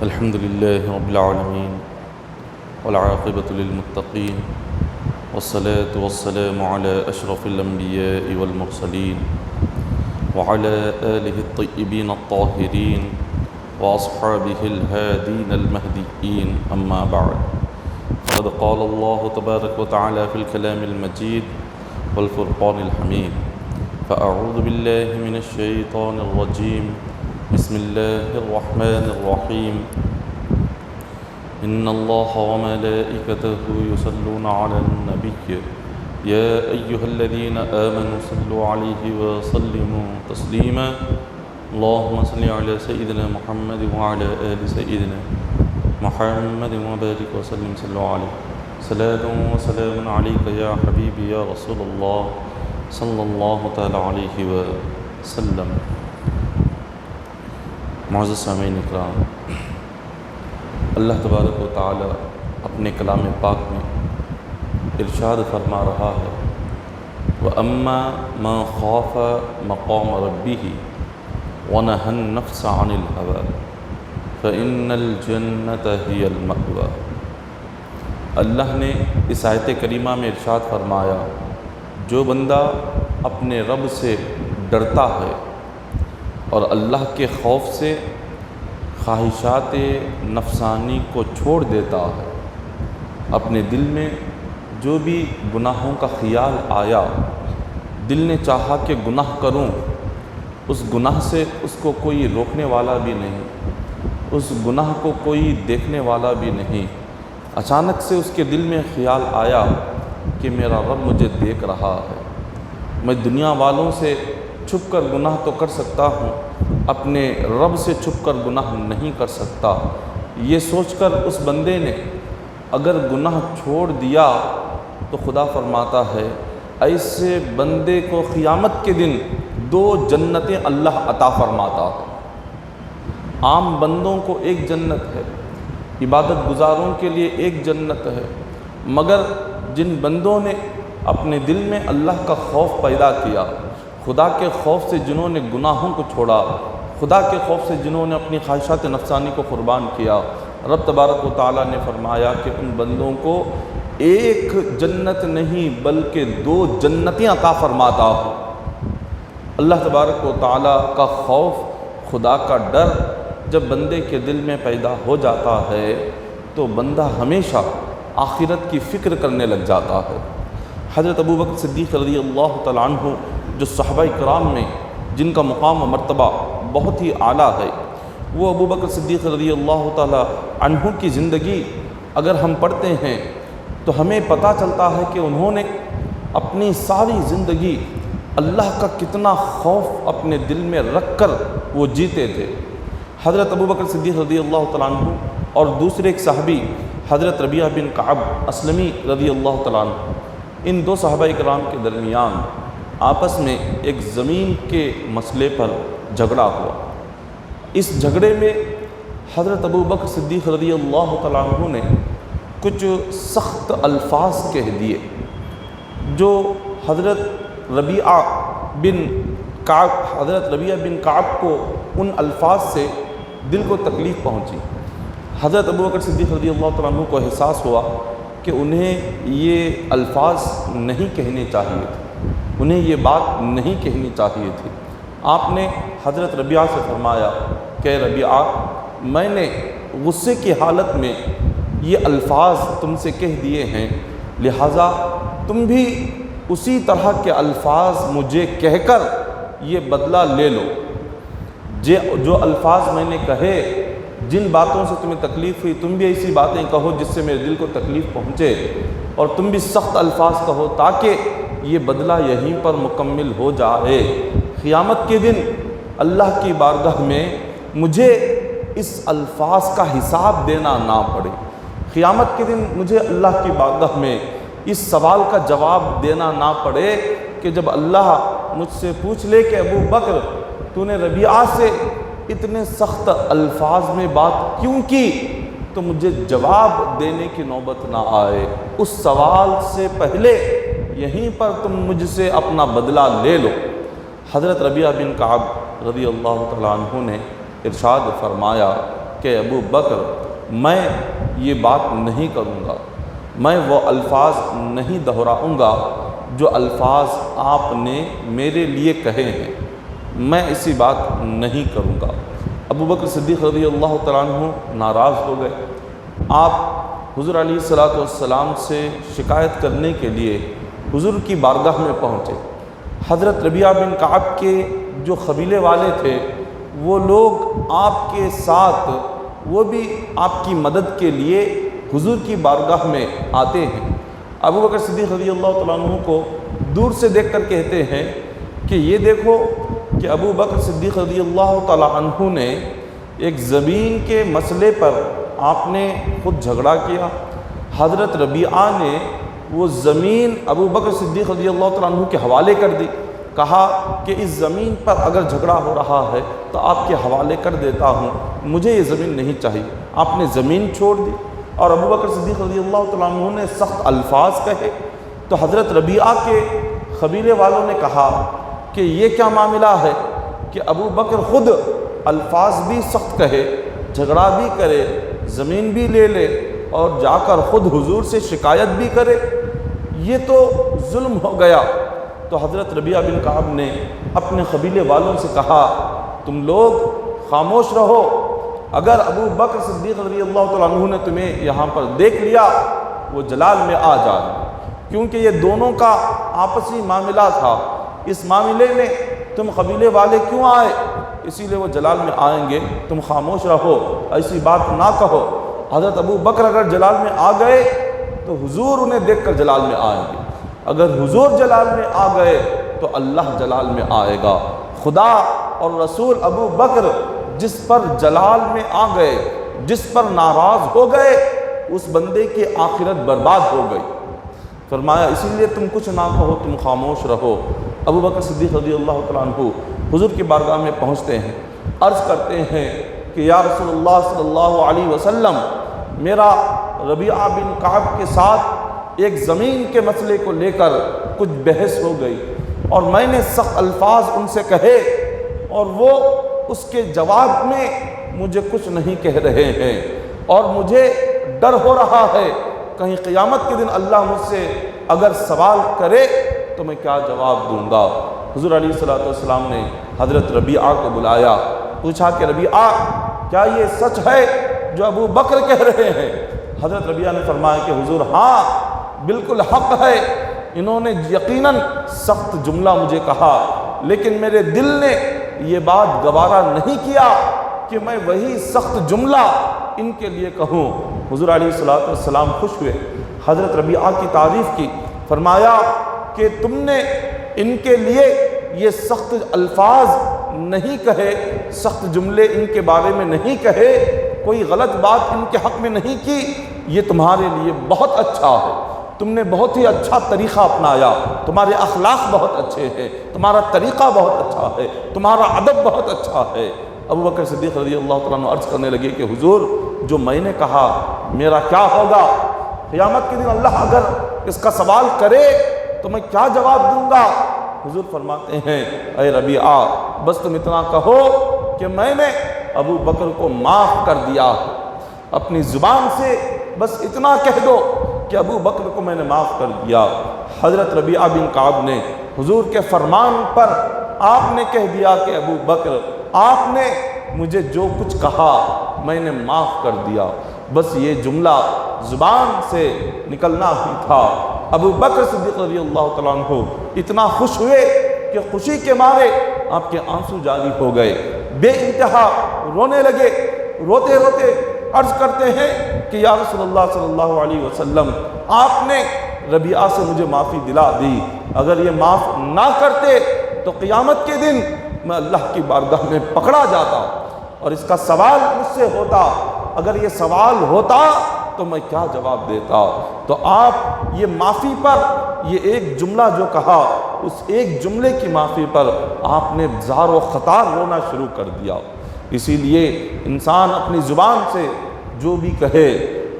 الحمد لله رب العالمين والعاقبة للمتقين والصلاة والسلام على أشرف الأنبياء والمرسلين وعلى آله الطيبين الطاهرين وأصحابه الهادين المهديين أما بعد فقد قال الله تبارك وتعالى في الكلام المجيد والفرقان الحميد فأعوذ بالله من الشيطان الرجيم بسم الله الرحمن الرحيم إن الله وملائكته يصلون على النبي يا أيها الذين آمنوا صلوا عليه وسلموا تسليما اللهم صل على سيدنا محمد وعلى آل سيدنا محمد وبارك وسلم صلوا عليه صلاة وسلام عليك يا حبيبي يا رسول الله صلی اللہ تعالیٰ علیہ وسلم۔ معزز سامعین اکرام، اللہ تبارک و تعالیٰ اپنے کلام پاک میں ارشاد فرما رہا ہے وَأَمَّا مَنْ خَافَ مَقَامَ رَبِّهِ وَنَهَى النَّفْسَ عَنِ الْهَوَىٰ فَإِنَّ الْجَنَّةَ هِيَ الْمَأْوَىٰ۔ اللہ نے اس آیت کریمہ میں ارشاد فرمایا، جو بندہ اپنے رب سے ڈرتا ہے اور اللہ کے خوف سے خواہشات نفسانی کو چھوڑ دیتا ہے، اپنے دل میں جو بھی گناہوں کا خیال آیا، دل نے چاہا کہ گناہ کروں، اس گناہ سے اس کو کوئی روکنے والا بھی نہیں، اس گناہ کو کوئی دیکھنے والا بھی نہیں، اچانک سے اس کے دل میں خیال آیا کہ میرا رب مجھے دیکھ رہا ہے، میں دنیا والوں سے چھپ کر گناہ تو کر سکتا ہوں، اپنے رب سے چھپ کر گناہ نہیں کر سکتا، یہ سوچ کر اس بندے نے اگر گناہ چھوڑ دیا تو خدا فرماتا ہے ایسے بندے کو قیامت کے دن 2 جنتیں اللہ عطا فرماتا ہے۔ عام بندوں کو ایک جنت ہے، عبادت گزاروں کے لیے ایک جنت ہے، مگر جن بندوں نے اپنے دل میں اللہ کا خوف پیدا کیا، خدا کے خوف سے جنہوں نے گناہوں کو چھوڑا، خدا کے خوف سے جنہوں نے اپنی خواہشات نفسانی کو قربان کیا، رب تبارک و تعالیٰ نے فرمایا کہ ان بندوں کو ایک جنت نہیں بلکہ 2 جنتیں عطا فرماتا ہوں۔ اللہ تبارک و تعالیٰ کا خوف، خدا کا ڈر جب بندے کے دل میں پیدا ہو جاتا ہے تو بندہ ہمیشہ آخرت کی فکر کرنے لگ جاتا ہے۔ حضرت ابوبکر صدیق رضی اللہ تعالیٰ عنہ جو صحابہ کرام میں جن کا مقام و مرتبہ بہت ہی اعلیٰ ہے، وہ ابوبکر صدیق رضی اللہ تعالیٰ عنہ کی زندگی اگر ہم پڑھتے ہیں تو ہمیں پتہ چلتا ہے کہ انہوں نے اپنی ساری زندگی اللہ کا کتنا خوف اپنے دل میں رکھ کر وہ جیتے تھے۔ حضرت ابوبکر صدیق رضی اللہ تعالیٰ عنہ اور دوسرے ایک صحابی حضرت ربیعہ بن کعب اسلمی رضی اللہ تعالیٰ عنہ، ان 2 صحابہ کرام کے درمیان آپس میں ایک زمین کے مسئلے پر جھگڑا ہوا۔ اس جھگڑے میں حضرت ابوبکر صدیق رضی اللہ تعالیٰ عنہ نے کچھ سخت الفاظ کہہ دیے جو حضرت ربیعہ بن کعب کو ان الفاظ سے دل کو تکلیف پہنچی۔ حضرت ابوبکر صدیق رضی اللہ تعالیٰ عنہ کو احساس ہوا کہ انہیں یہ الفاظ نہیں کہنے چاہیے تھے، انہیں یہ بات نہیں کہنی چاہیے تھی۔ آپ نے حضرت ربیعہ سے فرمایا کہ ربیعہ، میں نے غصے کی حالت میں یہ الفاظ تم سے کہہ دیے ہیں، لہٰذا تم بھی اسی طرح کے الفاظ مجھے کہہ کر یہ بدلہ لے لو۔ جو الفاظ میں نے کہے، جن باتوں سے تمہیں تکلیف ہوئی، تم بھی ایسی باتیں کہو جس سے میرے دل کو تکلیف پہنچے، اور تم بھی سخت الفاظ کہو تاکہ یہ بدلہ یہیں پر مکمل ہو جائے، قیامت کے دن اللہ کی بارگاہ میں مجھے اس الفاظ کا حساب دینا نہ پڑے، قیامت کے دن مجھے اللہ کی بارگاہ میں اس سوال کا جواب دینا نہ پڑے کہ جب اللہ مجھ سے پوچھ لے کہ ابو بکر تو نے ربیعہ سے اتنے سخت الفاظ میں بات کیوں کی، تو مجھے جواب دینے کی نوبت نہ آئے، اس سوال سے پہلے یہیں پر تم مجھ سے اپنا بدلہ لے لو۔ حضرت ربیعہ بن کعب رضی اللہ تعالیٰ عنہ نے ارشاد فرمایا کہ ابو بکر میں یہ بات نہیں کروں گا، میں وہ الفاظ نہیں دہراؤں گا جو الفاظ آپ نے میرے لیے کہے ہیں، میں اسی بات نہیں کروں گا۔ ابو بکر صدیق رضی اللہ تعالیٰ عنہ ناراض ہو گئے۔ آپ حضور علیہ الصلوۃ والسلام سے شکایت کرنے کے لیے حضور کی بارگاہ میں پہنچے۔ حضرت ربیعہ بن کعب کے جو قبیلے والے تھے وہ لوگ آپ کے ساتھ، وہ بھی آپ کی مدد کے لیے حضور کی بارگاہ میں آتے ہیں۔ ابو بکر صدیق رضی اللہ تعالیٰ عنہ کو دور سے دیکھ کر کہتے ہیں کہ یہ دیکھو کہ ابو بکر صدیق رضی اللہ تعالیٰ عنہ نے ایک زمین کے مسئلے پر آپ نے خود جھگڑا کیا، حضرت ربیعہ نے وہ زمین ابو بکر صدیق رضی اللہ تعالیٰ عنہ کے حوالے کر دی، کہا کہ اس زمین پر اگر جھگڑا ہو رہا ہے تو آپ کے حوالے کر دیتا ہوں، مجھے یہ زمین نہیں چاہیے۔ آپ نے زمین چھوڑ دی اور ابو بکر صدیق رضی اللہ تعالیٰ عنہ نے سخت الفاظ کہے۔ تو حضرت ربیعہ کے قبیلے والوں نے کہا کہ یہ کیا معاملہ ہے کہ ابو بکر خود الفاظ بھی سخت کہے، جھگڑا بھی کرے، زمین بھی لے لے اور جا کر خود حضور سے شکایت بھی کرے، یہ تو ظلم ہو گیا۔ تو حضرت ربیعہ بن کعب نے اپنے قبیلے والوں سے کہا تم لوگ خاموش رہو، اگر ابو بکر صدیق رضی اللہ تعالیٰ عنہ نے تمہیں یہاں پر دیکھ لیا وہ جلال میں آ جائے، کیونکہ یہ دونوں کا آپسی معاملہ تھا، اس معاملے میں تم قبیلے والے کیوں آئے، اسی لیے وہ جلال میں آئیں گے، تم خاموش رہو، ایسی بات نہ کہو۔ حضرت ابو بکر اگر جلال میں آ گئے تو حضور انہیں دیکھ کر جلال میں آئیں گے، اگر حضور جلال میں آ گئے تو اللہ جلال میں آئے گا۔ خدا اور رسول ابو بکر جس پر جلال میں آ گئے، جس پر ناراض ہو گئے، اس بندے کی آخرت برباد ہو گئی۔ فرمایا اسی لیے تم کچھ نہ کہو، تم خاموش رہو۔ ابو بکر صدیق رضی اللہ تعالیٰ عنہ حضور کی بارگاہ میں پہنچتے ہیں، عرض کرتے ہیں کہ یا رسول اللہ صلی اللہ علیہ وسلم، میرا ربیعہ بن کعب کے ساتھ ایک زمین کے مسئلے کو لے کر کچھ بحث ہو گئی اور میں نے سخت الفاظ ان سے کہے اور وہ اس کے جواب میں مجھے کچھ نہیں کہہ رہے ہیں، اور مجھے ڈر ہو رہا ہے کہیں قیامت کے دن اللہ مجھ سے اگر سوال کرے تو میں کیا جواب دوں گا۔ حضور علیہ الصلوۃ والسلام نے حضرت ربیعہ کو بلایا، پوچھا کہ ربیعہ کیا یہ سچ ہے جو ابو بکر کہہ رہے ہیں؟ حضرت ربیعہ نے فرمایا کہ حضور ہاں بالکل حق ہے، انہوں نے یقیناً سخت جملہ مجھے کہا، لیکن میرے دل نے یہ بات گوارا نہیں کیا کہ میں وہی سخت جملہ ان کے لیے کہوں۔ حضور علیہ الصلوۃ والسلام خوش ہوئے، حضرت ربیعہ کی تعریف کی، فرمایا کہ تم نے ان کے لیے یہ سخت الفاظ نہیں کہے، سخت جملے ان کے بارے میں نہیں کہے، کوئی غلط بات ان کے حق میں نہیں کی، یہ تمہارے لیے بہت اچھا ہے، تم نے بہت ہی اچھا طریقہ اپنایا، تمہارے اخلاق بہت اچھے ہیں، تمہارا طریقہ بہت اچھا ہے، تمہارا ادب بہت اچھا ہے۔ ابو بکر صدیق رضی اللہ تعالیٰ عنہ عرض کرنے لگے کہ حضور جو میں نے کہا میرا کیا ہوگا؟ قیامت کے دن اللہ اگر اس کا سوال کرے تو میں کیا جواب دوں گا؟ حضور فرماتے ہیں اے ربیعہ بس تم اتنا کہو کہ میں نے ابو بکر کو معاف کر دیا، اپنی زبان سے بس اتنا کہہ دو کہ ابو بکر کو میں نے معاف کر دیا۔ حضرت ربیعہ بن کعب نے حضور کے فرمان پر آپ نے کہہ دیا کہ ابو بکر آپ نے مجھے جو کچھ کہا میں نے معاف کر دیا، بس یہ جملہ زبان سے نکلنا ہی تھا۔ ابو بکر صدیق رضی اللہ تعالیٰ عنہ اتنا خوش ہوئے کہ خوشی کے مارے آپ کے آنسو جاری ہو گئے، بے انتہا رونے لگے، روتے روتے عرض کرتے ہیں کہ یا رسول اللہ صلی اللہ علیہ وسلم آپ نے ربیعہ سے مجھے معافی دلا دی، اگر یہ معاف نہ کرتے تو قیامت کے دن میں اللہ کی بارگاہ میں پکڑا جاتا اور اس کا سوال مجھ سے ہوتا، اگر یہ سوال ہوتا تو میں کیا جواب دیتا؟ تو آپ یہ معافی پر یہ ایک جملہ جو کہا، اس ایک جملے کی معافی پر آپ نے زار و خطار رونا شروع کر دیا۔ اسی لیے انسان اپنی زبان سے جو بھی کہے،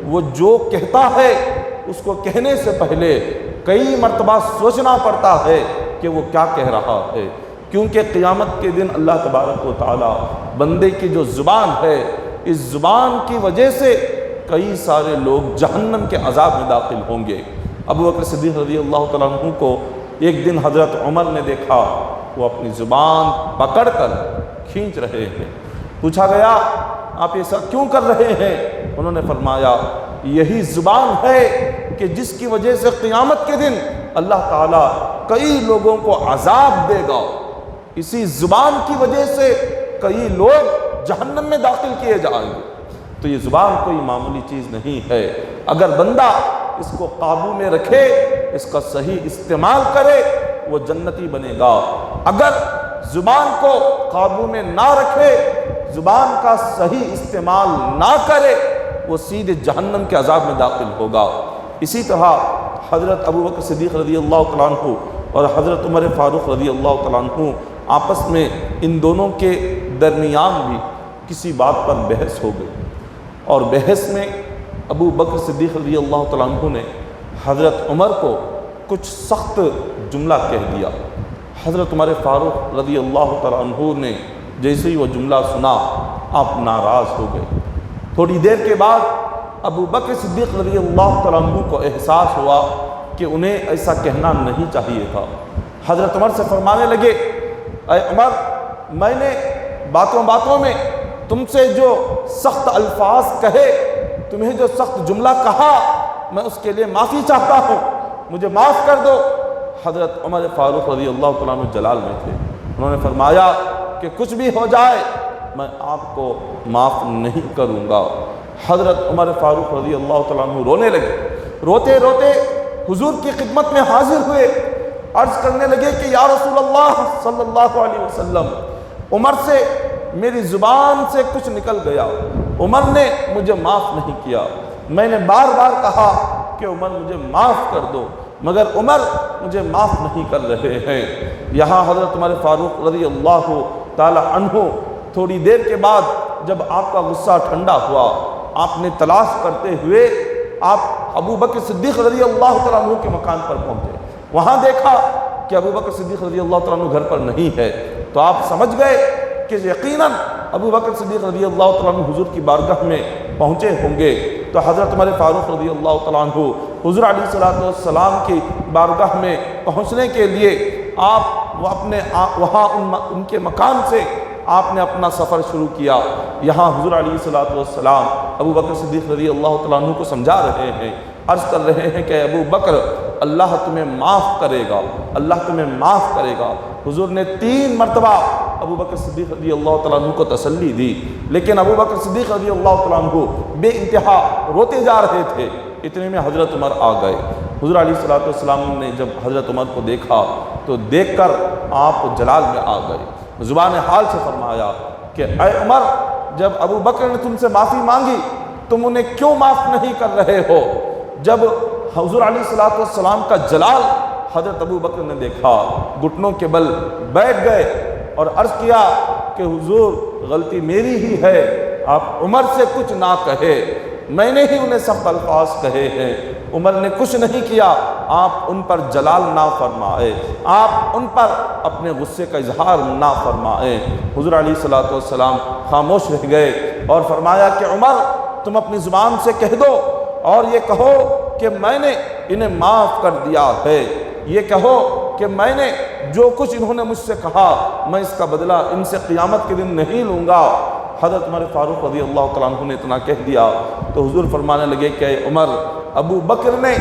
وہ جو کہتا ہے اس کو کہنے سے پہلے کئی مرتبہ سوچنا پڑتا ہے کہ وہ کیا کہہ رہا ہے، کیونکہ قیامت کے دن اللہ تبارک و تعالی بندے کی جو زبان ہے اس زبان کی وجہ سے کئی سارے لوگ جہنم کے عذاب میں داخل ہوں گے۔ ابو بکر صدیق رضی اللہ تعالیٰ عنہ کو ایک دن حضرت عمر نے دیکھا، وہ اپنی زبان پکڑ کر کھینچ رہے ہیں۔ پوچھا گیا آپ ایسا کیوں کر رہے ہیں؟ انہوں نے فرمایا یہی زبان ہے کہ جس کی وجہ سے قیامت کے دن اللہ تعالیٰ کئی لوگوں کو عذاب دے گا، اسی زبان کی وجہ سے کئی لوگ جہنم میں داخل کیے جائیں گے۔ تو یہ زبان کوئی معمولی چیز نہیں ہے، اگر بندہ اس کو قابو میں رکھے، اس کا صحیح استعمال کرے، وہ جنتی بنے گا۔ اگر زبان کو قابو میں نہ رکھے، زبان کا صحیح استعمال نہ کرے، وہ سیدھے جہنم کے عذاب میں داخل ہوگا۔ اسی طرح حضرت ابو بکر صدیق رضی اللہ تعالیٰ عنہ اور حضرت عمر فاروق رضی اللہ تعالیٰ عنہ آپس میں ان دونوں کے درمیان بھی کسی بات پر بحث ہو گئی، اور بحث میں ابو بکر صدیق رضی اللہ تعالیٰ عنہ نے حضرت عمر کو کچھ سخت جملہ کہہ دیا۔ حضرت عمر فاروق رضی اللہ تعالیٰ عنہ نے جیسے ہی وہ جملہ سنا آپ ناراض ہو گئے۔ تھوڑی دیر کے بعد ابو بکر صدیق رضی اللہ تعالیٰ عنہ کو احساس ہوا کہ انہیں ایسا کہنا نہیں چاہیے تھا۔ حضرت عمر سے فرمانے لگے اے عمر، میں نے باتوں باتوں میں تم سے جو سخت الفاظ کہے، تمہیں جو سخت جملہ کہا، میں اس کے لیے معافی چاہتا ہوں، مجھے معاف کر دو۔ حضرت عمر فاروق رضی اللہ تعالیٰ عنہ جلال میں تھے، انہوں نے فرمایا کہ کچھ بھی ہو جائے میں آپ کو معاف نہیں کروں گا۔ حضرت عمر فاروق رضی اللہ تعالیٰ عنہ رونے لگے، روتے روتے حضور کی خدمت میں حاضر ہوئے، عرض کرنے لگے کہ یا رسول اللہ صلی اللہ علیہ وسلم، عمر سے میری زبان سے کچھ نکل گیا، عمر نے مجھے معاف نہیں کیا، میں نے بار بار کہا کہ عمر مجھے معاف کر دو، مگر عمر مجھے معاف نہیں کر رہے ہیں۔ یہاں حضرت عمر فاروق رضی اللہ تعالی عنہ تھوڑی دیر کے بعد جب آپ کا غصہ ٹھنڈا ہوا، آپ نے تلاش کرتے ہوئے آپ ابو بکر صدیق رضی اللہ تعالیٰ عنہ کے مکان پر پہنچے، وہاں دیکھا کہ ابو بکر صدیق رضی اللہ تعالیٰ عنہ گھر پر نہیں ہے، تو آپ سمجھ گئے کہ یقیناً ابو بکر صدیق رضی اللہ تعالیٰ عنہ حضور کی بارگاہ میں پہنچے ہوں گے۔ تو حضرت عمر فاروق رضی اللہ تعالیٰ عنہ حضور علیہ السلام کی بارگاہ میں پہنچنے کے لیے آپ وہاں ان کے مکان سے آپ نے اپنا سفر شروع کیا۔ یہاں حضور علیہ السلام ابو بکر صدیق رضی اللہ تعالیٰ عنہ کو سمجھا رہے ہیں، عرض کر رہے ہیں کہ ابو بکر اللہ تمہیں معاف کرے گا، اللہ تمہیں معاف کرے گا۔ حضور نے 3 مرتبہ ابو بکر صدیق رضی اللہ تعالیٰ عنہ کو تسلی دی، لیکن ابو بکر صدیق رضی اللہ تعالیٰ عنہ بے انتہا روتے جا رہے تھے۔ اتنے میں حضرت عمر آ گئے۔ حضور علیہ السلام نے جب حضرت عمر کو دیکھا تو دیکھ کر آپ جلال میں آ گئے، زبان حال سے فرمایا کہ اے عمر، جب ابو بکر نے تم سے معافی مانگی تم انہیں کیوں معاف نہیں کر رہے ہو؟ جب حضور علیہ السلام کا جلال حضرت ابو بکر نے دیکھا، گھٹنوں کے بل بیٹھ گئے اور عرض کیا کہ حضور غلطی میری ہی ہے، آپ عمر سے کچھ نہ کہے، میں نے ہی انہیں سخت الفاظ کہے ہیں، عمر نے کچھ نہیں کیا، آپ ان پر جلال نہ فرمائے، آپ ان پر اپنے غصے کا اظہار نہ فرمائے۔ حضور علیہ السلام خاموش رہ گئے اور فرمایا کہ عمر، تم اپنی زبان سے کہہ دو اور یہ کہو کہ میں نے انہیں معاف کر دیا ہے، یہ کہو کہ میں نے جو کچھ انہوں نے مجھ سے کہا میں اس کا بدلہ ان سے قیامت کے دن نہیں لوں گا۔ حضرت عمر فاروق رضی اللہ تعالیٰ عنہ نے اتنا کہہ دیا تو حضور فرمانے لگے کہ عمر، ابو بکر نے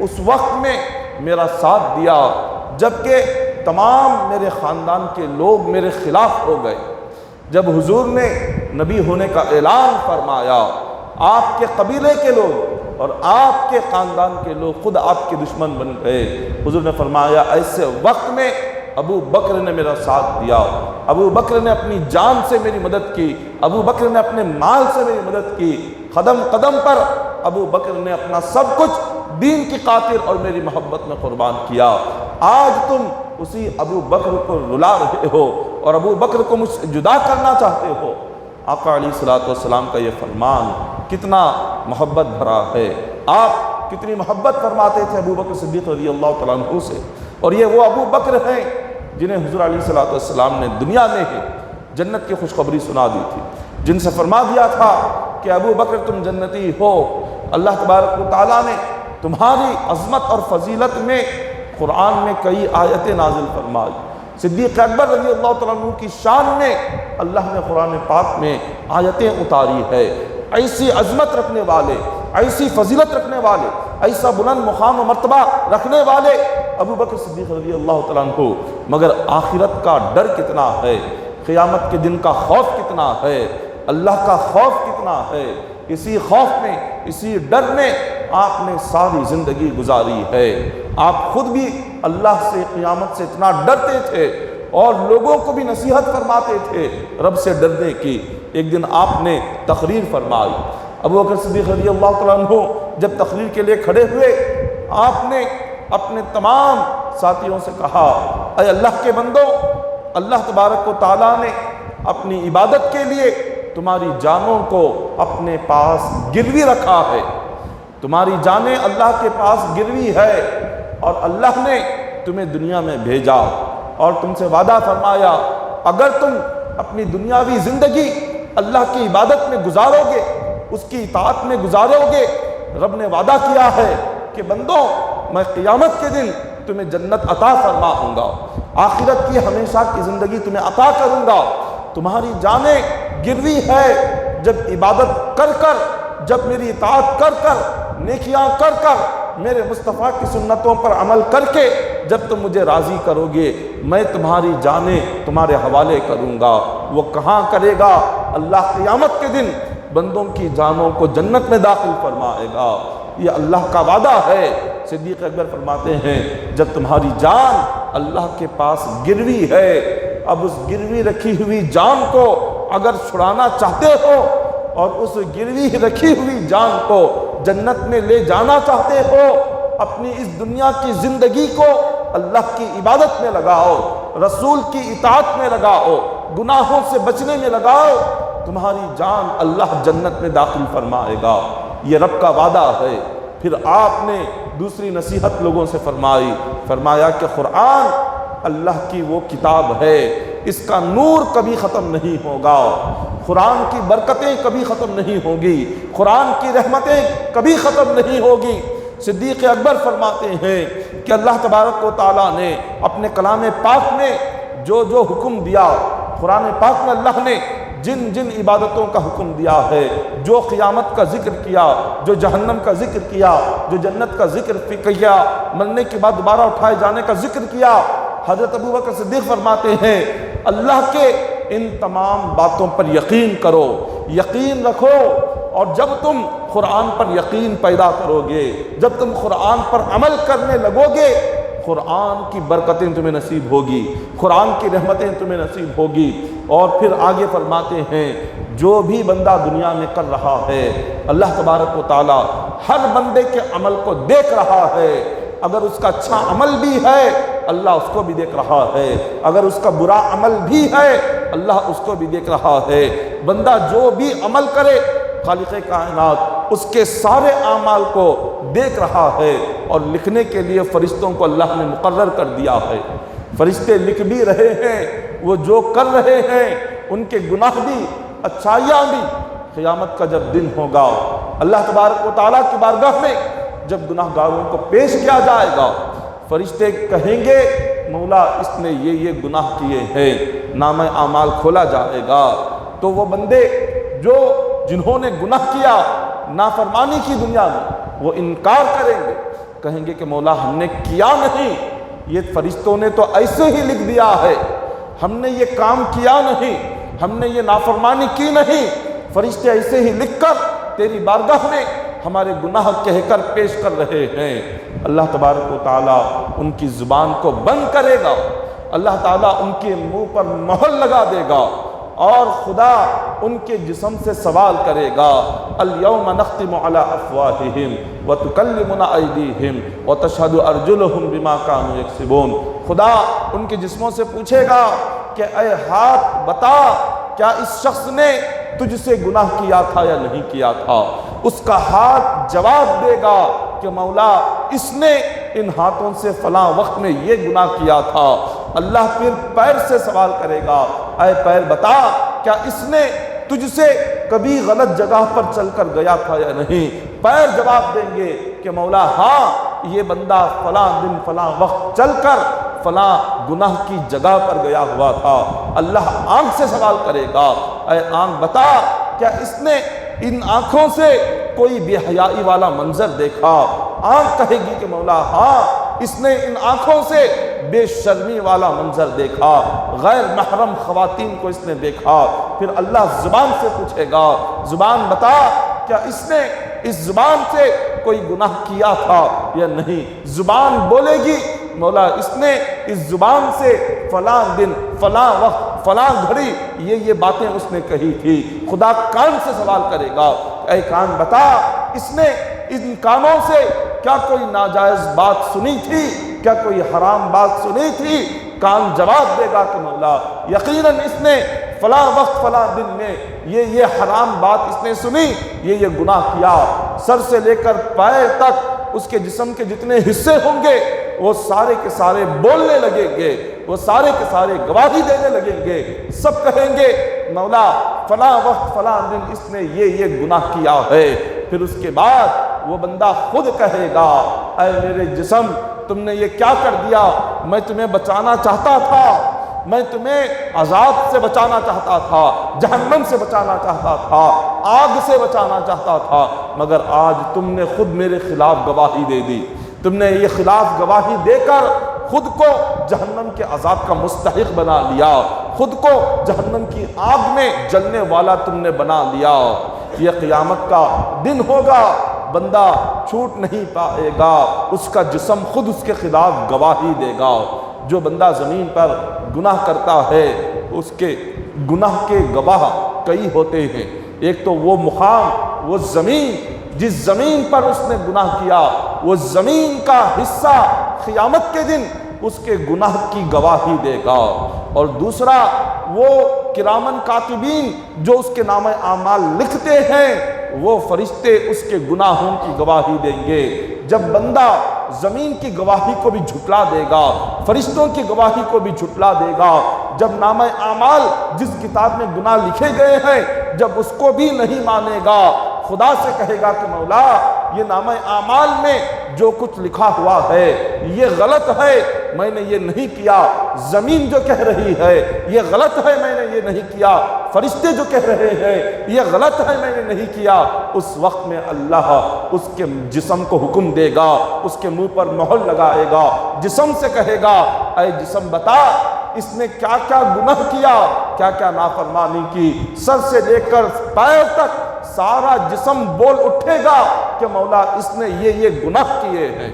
اس وقت میں میرا ساتھ دیا جبکہ تمام میرے خاندان کے لوگ میرے خلاف ہو گئے۔ جب حضور نے نبی ہونے کا اعلان فرمایا، آپ کے قبیلے کے لوگ اور آپ کے خاندان کے لوگ خود آپ کے دشمن بن گئے۔ حضور نے فرمایا ایسے وقت میں ابو بکر نے میرا ساتھ دیا، ابو بکر نے اپنی جان سے میری مدد کی، ابو بکر نے اپنے مال سے میری مدد کی، قدم قدم پر ابو بکر نے اپنا سب کچھ دین کی خاطر اور میری محبت میں قربان کیا۔ آج تم اسی ابو بکر کو رلا رہے ہو اور ابو بکر کو مجھ سے جدا کرنا چاہتے ہو۔ آقا علیہ السلام کا یہ فرمان کتنا محبت بھرا ہے، آپ کتنی محبت فرماتے تھے ابو بکر صدیق رضی اللہ تعالیٰ عنہ سے، اور یہ وہ ابو بکر ہیں جنہیں حضور علیہ السلام نے دنیا میں ہی جنت کی خوشخبری سنا دی تھی، جن سے فرما دیا تھا کہ ابو بکر تم جنتی ہو، اللہ تبارک و تعالیٰ نے تمہاری عظمت اور فضیلت میں قرآن میں کئی آیتیں نازل فرمائی۔ صدیق اکبر رضی اللہ تعالیٰ عنہ کی شان میں اللہ نے قرآن پاک میں آیتیں اتاری ہے۔ ایسی عظمت رکھنے والے، ایسی فضیلت رکھنے والے، ایسا بلند مقام و مرتبہ رکھنے والے ابو بکر صدیق رضی اللہ تعالیٰ عنہ، مگر آخرت کا ڈر کتنا ہے، قیامت کے دن کا خوف کتنا ہے، اللہ کا خوف کتنا ہے، اسی خوف میں، اسی ڈر میں آپ نے ساری زندگی گزاری ہے۔ آپ خود بھی اللہ سے قیامت سے اتنا ڈرتے تھے اور لوگوں کو بھی نصیحت فرماتے تھے رب سے ڈرنے کی۔ ایک دن آپ نے تقریر فرمائی، ابو بکر صدیق رضی اللہ تعالیٰ عنہ جب تقریر کے لیے کھڑے ہوئے، آپ نے اپنے تمام ساتھیوں سے کہا، اے اللہ کے بندوں، اللہ تبارک و تعالیٰ نے اپنی عبادت کے لیے تمہاری جانوں کو اپنے پاس گروی رکھا ہے، تمہاری جانیں اللہ کے پاس گروی ہے، اور اللہ نے تمہیں دنیا میں بھیجا اور تم سے وعدہ فرمایا اگر تم اپنی دنیاوی زندگی اللہ کی عبادت میں گزارو گے، اس کی اطاعت میں گزارو گے، رب نے وعدہ کیا ہے کہ بندوں میں قیامت کے دن تمہیں جنت عطا فرماؤں گا، آخرت کی ہمیشہ کی زندگی تمہیں عطا کروں گا۔ تمہاری جانیں گروی ہے، جب عبادت کر کر، جب میری اطاعت کر کر، نیکیاں کر کر، میرے مصطفیٰ کی سنتوں پر عمل کر کے جب تم مجھے راضی کرو گے، میں تمہاری جانیں تمہارے حوالے کروں گا۔ وہ کہاں کرے گا؟ اللہ قیامت کے دن بندوں کی جانوں کو جنت میں داخل فرمائے گا، یہ اللہ کا وعدہ ہے۔ صدیق اکبر فرماتے ہیں جب تمہاری جان اللہ کے پاس گروی ہے، اب اس گروی رکھی ہوئی جان کو اگر چھڑانا چاہتے ہو اور اس گروی رکھی ہوئی جان کو جنت میں لے جانا چاہتے ہو، اپنی اس دنیا کی زندگی کو اللہ کی عبادت میں لگاؤ، رسول کی اطاعت میں لگاؤ، گناہوں سے بچنے میں لگاؤ، تمہاری جان اللہ جنت میں داخل فرمائے گا، یہ رب کا وعدہ ہے۔ پھر آپ نے دوسری نصیحت لوگوں سے فرمایا کہ قرآن اللہ کی وہ کتاب ہے، اس کا نور کبھی ختم نہیں ہوگا، قرآن کی برکتیں کبھی ختم نہیں ہوگی، قرآن کی رحمتیں کبھی ختم نہیں ہوگی۔ صدیق اکبر فرماتے ہیں کہ اللہ تبارک و تعالیٰ نے اپنے کلام پاک میں جو جو حکم دیا، قرآن پاک میں اللہ نے جن جن عبادتوں کا حکم دیا ہے، جو قیامت کا ذکر کیا، جو جہنم کا ذکر کیا، جو جنت کا ذکر کیا، مرنے کے بعد دوبارہ اٹھائے جانے کا ذکر کیا، حضرت ابو بکر صدیق فرماتے ہیں اللہ کے ان تمام باتوں پر یقین کرو، یقین رکھو، اور جب تم قرآن پر یقین پیدا کرو گے، جب تم قرآن پر عمل کرنے لگو گے، قرآن کی برکتیں تمہیں نصیب ہوگی، قرآن کی رحمتیں تمہیں نصیب ہوگی۔ اور پھر آگے فرماتے ہیں جو بھی بندہ دنیا میں کر رہا ہے، اللہ تبارک و تعالی ہر بندے کے عمل کو دیکھ رہا ہے، اگر اس کا اچھا عمل بھی ہے اللہ اس کو بھی دیکھ رہا ہے، اگر اس کا برا عمل بھی ہے اللہ اس کو بھی دیکھ رہا ہے۔ بندہ جو بھی عمل کرے خالق کائنات اس کے سارے اعمال کو دیکھ رہا ہے، اور لکھنے کے لیے فرشتوں کو اللہ نے مقرر کر دیا ہے، فرشتے لکھ بھی رہے ہیں، وہ جو کر رہے ہیں ان کے گناہ بھی اچھائیاں بھی۔ قیامت کا جب دن ہوگا اللہ تبارک و تعالیٰ کی بارگاہ میں جب گناہ گاروں کو پیش کیا جائے گا، فرشتے کہیں گے مولا اس نے یہ گناہ کیے ہیں، نامہ اعمال کھولا جائے گا، تو وہ بندے جنہوں نے گناہ کیا نافرمانی کی دنیا میں، وہ انکار کریں گے، کہیں گے کہ مولا ہم نے کیا نہیں، یہ فرشتوں نے تو ایسے ہی لکھ دیا ہے، ہم نے یہ کام کیا نہیں، ہم نے یہ نافرمانی کی نہیں، فرشتے ایسے ہی لکھ کر تیری بارگاہ میں ہمارے گناہ کہہ کر پیش کر رہے ہیں۔ اللہ تبارک و تعالیٰ ان کی زبان کو بند کرے گا، اللہ تعالیٰ ان کے منہ پر مہر لگا دے گا، اور خدا ان کے جسم سے سوال کرے گا الیوم نختم علی افواہہم وتکلمنا ایدیہم وتشہد ارجلہم بما کانوا یکسبون۔ خدا ان کے جسموں سے پوچھے گا کہ اے ہاتھ بتا کیا اس شخص نے تجھ سے گناہ کیا تھا یا نہیں کیا تھا؟ اس کا ہاتھ جواب دے گا کہ مولا اس نے ان ہاتھوں سے فلاں وقت میں یہ گناہ کیا تھا۔ اللہ پھر پیر سے سوال کرے گا اے پیر بتا کیا اس نے تجھ سے کبھی غلط جگہ پر چل کر گیا تھا یا نہیں؟ پیر جواب دیں گے کہ مولا ہاں، یہ بندہ فلاں دن فلاں وقت چل کر فلاں گناہ کی جگہ پر گیا ہوا تھا۔ اللہ آنکھ سے سوال کرے گا، اے آنکھ بتا، کیا اس نے ان آنکھوں سے کوئی بے حیائی والا منظر دیکھا؟ آنکھ کہے گی کہ مولا ہاں، اس نے ان آنکھوں سے بے شرمی والا منظر دیکھا، غیر محرم خواتین کو اس نے دیکھا۔ پھر اللہ زبان سے پوچھے گا، زبان بتا، کیا اس نے اس زبان سے کوئی گناہ کیا تھا یا نہیں؟ زبان بولے گی مولا اس نے اس زبان سے فلاں دن فلاں وقت فلاں گھڑی یہ باتیں اس نے کہی تھی۔ خدا کان سے سوال کرے گا، اے کان بتا، اس نے ان کانوں سے کیا کوئی ناجائز بات سنی تھی؟ کیا کوئی حرام بات سنی تھی؟ کان جواب دے گا کہ مولا یقیناً اس نے فلاں وقت فلاں دن میں یہ حرام بات اس نے سنی، یہ گناہ کیا۔ سر سے لے کر پیر تک اس کے جسم کے جتنے حصے ہوں گے وہ سارے کے سارے بولنے لگیں گے، وہ سارے کے سارے گواہی دینے لگیں گے۔ سب کہیں گے مولا فلاں وقت فلاں دن اس نے یہ گناہ کیا ہے۔ پھر اس کے بعد وہ بندہ خود کہے گا، اے میرے جسم، تم نے یہ کیا کر دیا؟ میں تمہیں بچانا چاہتا تھا، میں تمہیں عذاب سے بچانا چاہتا تھا، جہنم سے بچانا چاہتا تھا، آگ سے بچانا چاہتا تھا، مگر آج تم نے خود میرے خلاف گواہی دے دی۔ تم نے یہ خلاف گواہی دے کر خود کو جہنم کے عذاب کا مستحق بنا لیا، خود کو جہنم کی آگ میں جلنے والا تم نے بنا لیا۔ یہ قیامت کا دن ہوگا، بندہ چھوٹ نہیں پائے گا، اس کا جسم خود اس کے خلاف گواہی دے گا۔ جو بندہ زمین پر گناہ کرتا ہے اس کے گناہ کے گواہ کئی ہوتے ہیں۔ ایک تو وہ مقام، وہ زمین، جس زمین پر اس نے گناہ کیا، وہ زمین کا حصہ قیامت کے دن اس کے گناہ کی گواہی دے گا۔ اور دوسرا وہ کرامن کاتبین جو اس کے نام اعمال لکھتے ہیں، وہ فرشتے اس کے گناہوں کی گواہی دیں گے۔ جب بندہ زمین کی گواہی کو بھی جھٹلا دے گا، فرشتوں کی گواہی کو بھی جھٹلا دے گا، جب نام اعمال جس کتاب میں گناہ لکھے گئے ہیں جب اس کو بھی نہیں مانے گا، خدا سے کہے گا کہ مولا یہ نام اعمال میں جو کچھ لکھا ہوا ہے یہ غلط ہے، میں نے یہ نہیں کیا۔ زمین جو کہہ رہی ہے یہ غلط ہے، میں نے یہ نہیں کیا۔ فرشتے جو کہہ رہے ہیں یہ غلط ہے، میں نے نہیں کیا۔ اس وقت میں اللہ اس کے جسم کو حکم دے گا، اس کے منہ پر مہر لگائے گا، جسم سے کہے گا، اے جسم بتا اس نے کیا کیا گناہ کیا، کیا کیا نافرمانی کی۔ سر سے لے کر پیر تک سارا جسم بول اٹھے گا کہ مولا اس نے یہ گناہ کیے ہیں۔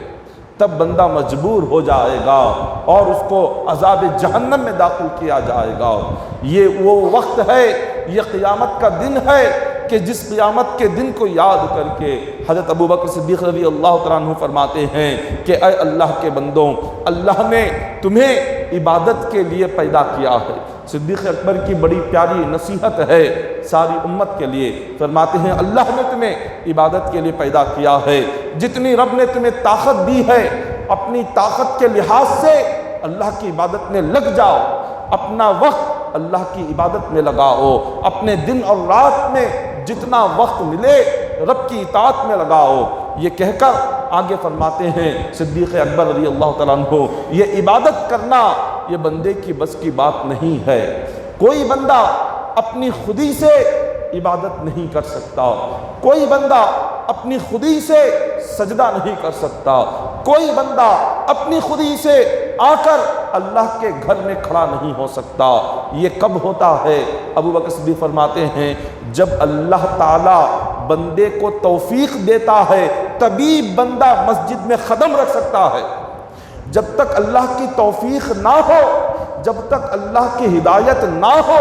تب بندہ مجبور ہو جائے گا اور اس کو عذاب جہنم میں داخل کیا جائے گا۔ یہ وہ وقت ہے، یہ قیامت کا دن ہے کہ جس قیامت کے دن کو یاد کر کے حضرت ابوبکر صدیق رضی اللہ تعالیٰ عنہ فرماتے ہیں کہ اے اللہ کے بندوں، اللہ نے تمہیں عبادت کے لیے پیدا کیا ہے۔ صدیق اکبر کی بڑی پیاری نصیحت ہے ساری امت کے لیے، فرماتے ہیں اللہ نے تمہیں عبادت کے لیے پیدا کیا ہے، جتنی رب نے تمہیں طاقت دی ہے اپنی طاقت کے لحاظ سے اللہ کی عبادت میں لگ جاؤ، اپنا وقت اللہ کی عبادت میں لگاؤ، اپنے دن اور رات میں جتنا وقت ملے رب کی اطاعت میں لگاؤ۔ یہ کہہ کر آگے فرماتے ہیں صدیق اکبر رضی اللہ تعالیٰ عنہ، یہ عبادت کرنا یہ بندے کی بس کی بات نہیں ہے۔ کوئی بندہ اپنی خودی سے عبادت نہیں کر سکتا، کوئی بندہ اپنی خودی سے سجدہ نہیں کر سکتا، کوئی بندہ اپنی خودی سے آ کر اللہ کے گھر میں کھڑا نہیں ہو سکتا۔ یہ کب ہوتا ہے؟ ابوبکر صدیق فرماتے ہیں جب اللہ تعالیٰ بندے کو توفیق دیتا ہے تبھی بندہ مسجد میں قدم رکھ سکتا ہے۔ جب تک اللہ کی توفیق نہ ہو، جب تک اللہ کی ہدایت نہ ہو،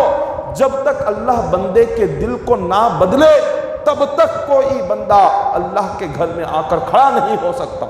جب تک اللہ بندے کے دل کو نہ بدلے تب تک کوئی بندہ اللہ کے گھر میں آ کر کھڑا نہیں ہو سکتا۔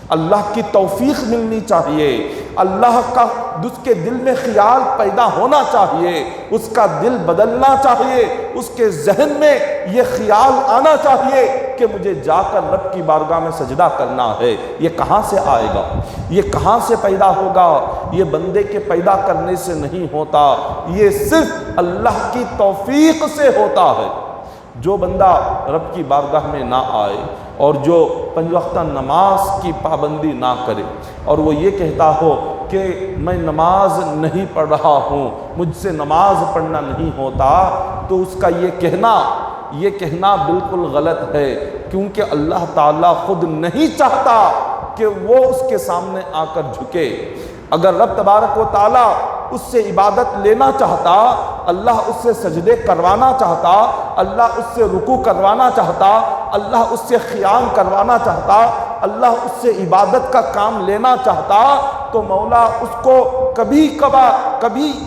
اللہ کی توفیق ملنی چاہیے، اللہ کا اس کے دل میں خیال پیدا ہونا چاہیے، اس کا دل بدلنا چاہیے، اس کے ذہن میں یہ خیال آنا چاہیے کہ مجھے جا کر رب کی بارگاہ میں سجدہ کرنا ہے۔ یہ کہاں سے آئے گا؟ یہ کہاں سے پیدا ہوگا؟ یہ بندے کے پیدا کرنے سے نہیں ہوتا، یہ صرف اللہ کی توفیق سے ہوتا ہے۔ جو بندہ رب کی بارگاہ میں نہ آئے اور جو 5 وقتہ نماز کی پابندی نہ کرے اور وہ یہ کہتا ہو کہ میں نماز نہیں پڑھ رہا ہوں، مجھ سے نماز پڑھنا نہیں ہوتا، تو اس کا یہ کہنا بالکل غلط ہے، کیونکہ اللہ تعالیٰ خود نہیں چاہتا کہ وہ اس کے سامنے آ کر جھکے۔ اگر رب تبارک و تعالیٰ اس سے عبادت لینا چاہتا، اللہ اس سے سجدے کروانا چاہتا، اللہ اس سے رکوع کروانا چاہتا، اللہ اس سے قیام کروانا چاہتا، اللہ اس سے عبادت کا کام لینا چاہتا، تو مولا اس کو کبھی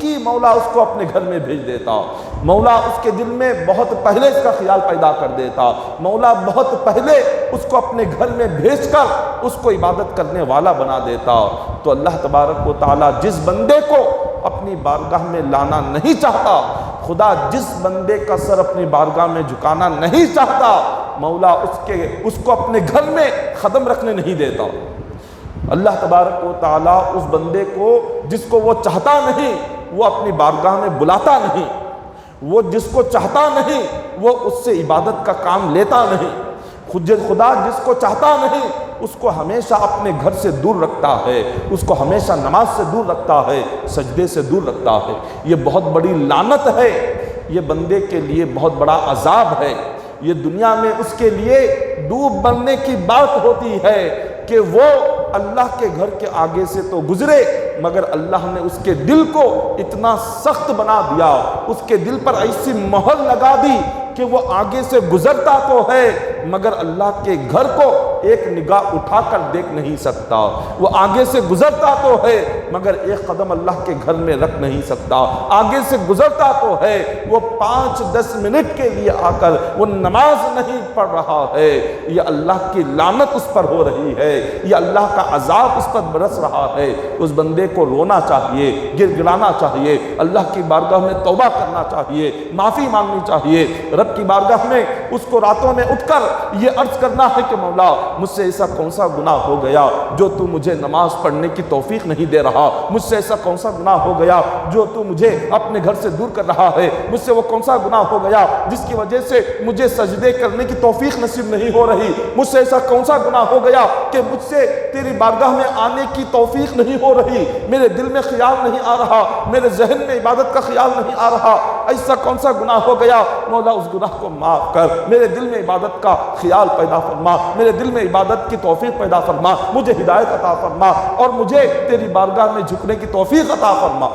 کی مولا اس کو اپنے گھر میں بھیج دیتا۔ مولا اس کے دل میں بہت پہلے اس کا خیال پیدا کر دیتا، مولا بہت پہلے اس کو اپنے گھر میں بھیج کر اس کو عبادت کرنے والا بنا دیتا۔ تو اللہ تبارک و تعالیٰ جس بندے کو اپنی بارگاہ میں لانا نہیں چاہتا، خدا جس بندے کا سر اپنی بارگاہ میں جھکانا نہیں چاہتا، مولا اس کو اپنے گھر میں قدم رکھنے نہیں دیتا۔ اللہ تبارک و تعالیٰ اس بندے کو جس کو وہ چاہتا نہیں وہ اپنی بارگاہ میں بلاتا نہیں، وہ جس کو چاہتا نہیں وہ اس سے عبادت کا کام لیتا نہیں، خدا جس کو چاہتا نہیں اس کو ہمیشہ اپنے گھر سے دور رکھتا ہے، اس کو ہمیشہ نماز سے دور رکھتا ہے، سجدے سے دور رکھتا ہے۔ یہ بہت بڑی لعنت ہے، یہ بندے کے لیے بہت بڑا عذاب ہے۔ یہ دنیا میں اس کے لیے ڈوب مرنے کی بات ہوتی ہے کہ وہ اللہ کے گھر کے آگے سے تو گزرے، مگر اللہ نے اس کے دل کو اتنا سخت بنا دیا، اس کے دل پر ایسی مہر لگا دی کہ وہ آگے سے گزرتا تو ہے مگر اللہ کے گھر کو ایک نگاہ اٹھا کر دیکھ نہیں سکتا، وہ آگے سے گزرتا تو ہے مگر ایک قدم اللہ کے گھر میں رکھ نہیں سکتا، آگے سے گزرتا تو ہے وہ 5-10 منٹ کے لیے آ کر وہ نماز نہیں پڑھ رہا ہے۔ یہ اللہ کی لعنت اس پر ہو رہی ہے، یہ اللہ کا عذاب اس پر برس رہا ہے۔ اس بندے کو رونا چاہیے، گر گرانا چاہیے، اللہ کی بارگاہ میں توبہ کرنا چاہیے، معافی مانگنی چاہیے، رب کی بارگاہ میں اس کو راتوں میں اٹھ کر یہ عرض کرنا ہے کہ مولا مجھ سے ایسا کون سا گناہ ہو گیا جو تو مجھے نماز پڑھنے کی توفیق نہیں دے رہا، مجھ سے ایسا کون سا گناہ ہو گیا جو تو مجھے اپنے گھر سے دور کر رہا ہے، مجھ سے وہ کون سا گناہ ہو گیا جس کی وجہ سے مجھے سجدے کرنے کی توفیق نصیب نہیں ہو رہی، مجھ سے ایسا کون سا گناہ ہو گیا کہ مجھ سے تیری بارگاہ میں آنے کی توفیق نہیں ہو رہی، میرے دل میں خیال نہیں آ رہا، میرے ذہن میں عبادت کا خیال نہیں آ رہا، ایسا کون سا گناہ ہو گیا مولا اس گناہ کو معاف کر، میرے دل میں عبادت کا خیال پیدا فرما، میرے دل میں عبادت کی توفیق پیدا فرما، مجھے ہدایت عطا فرما اور مجھے تیری بارگاہ میں جھکنے کی توفیق عطا فرما۔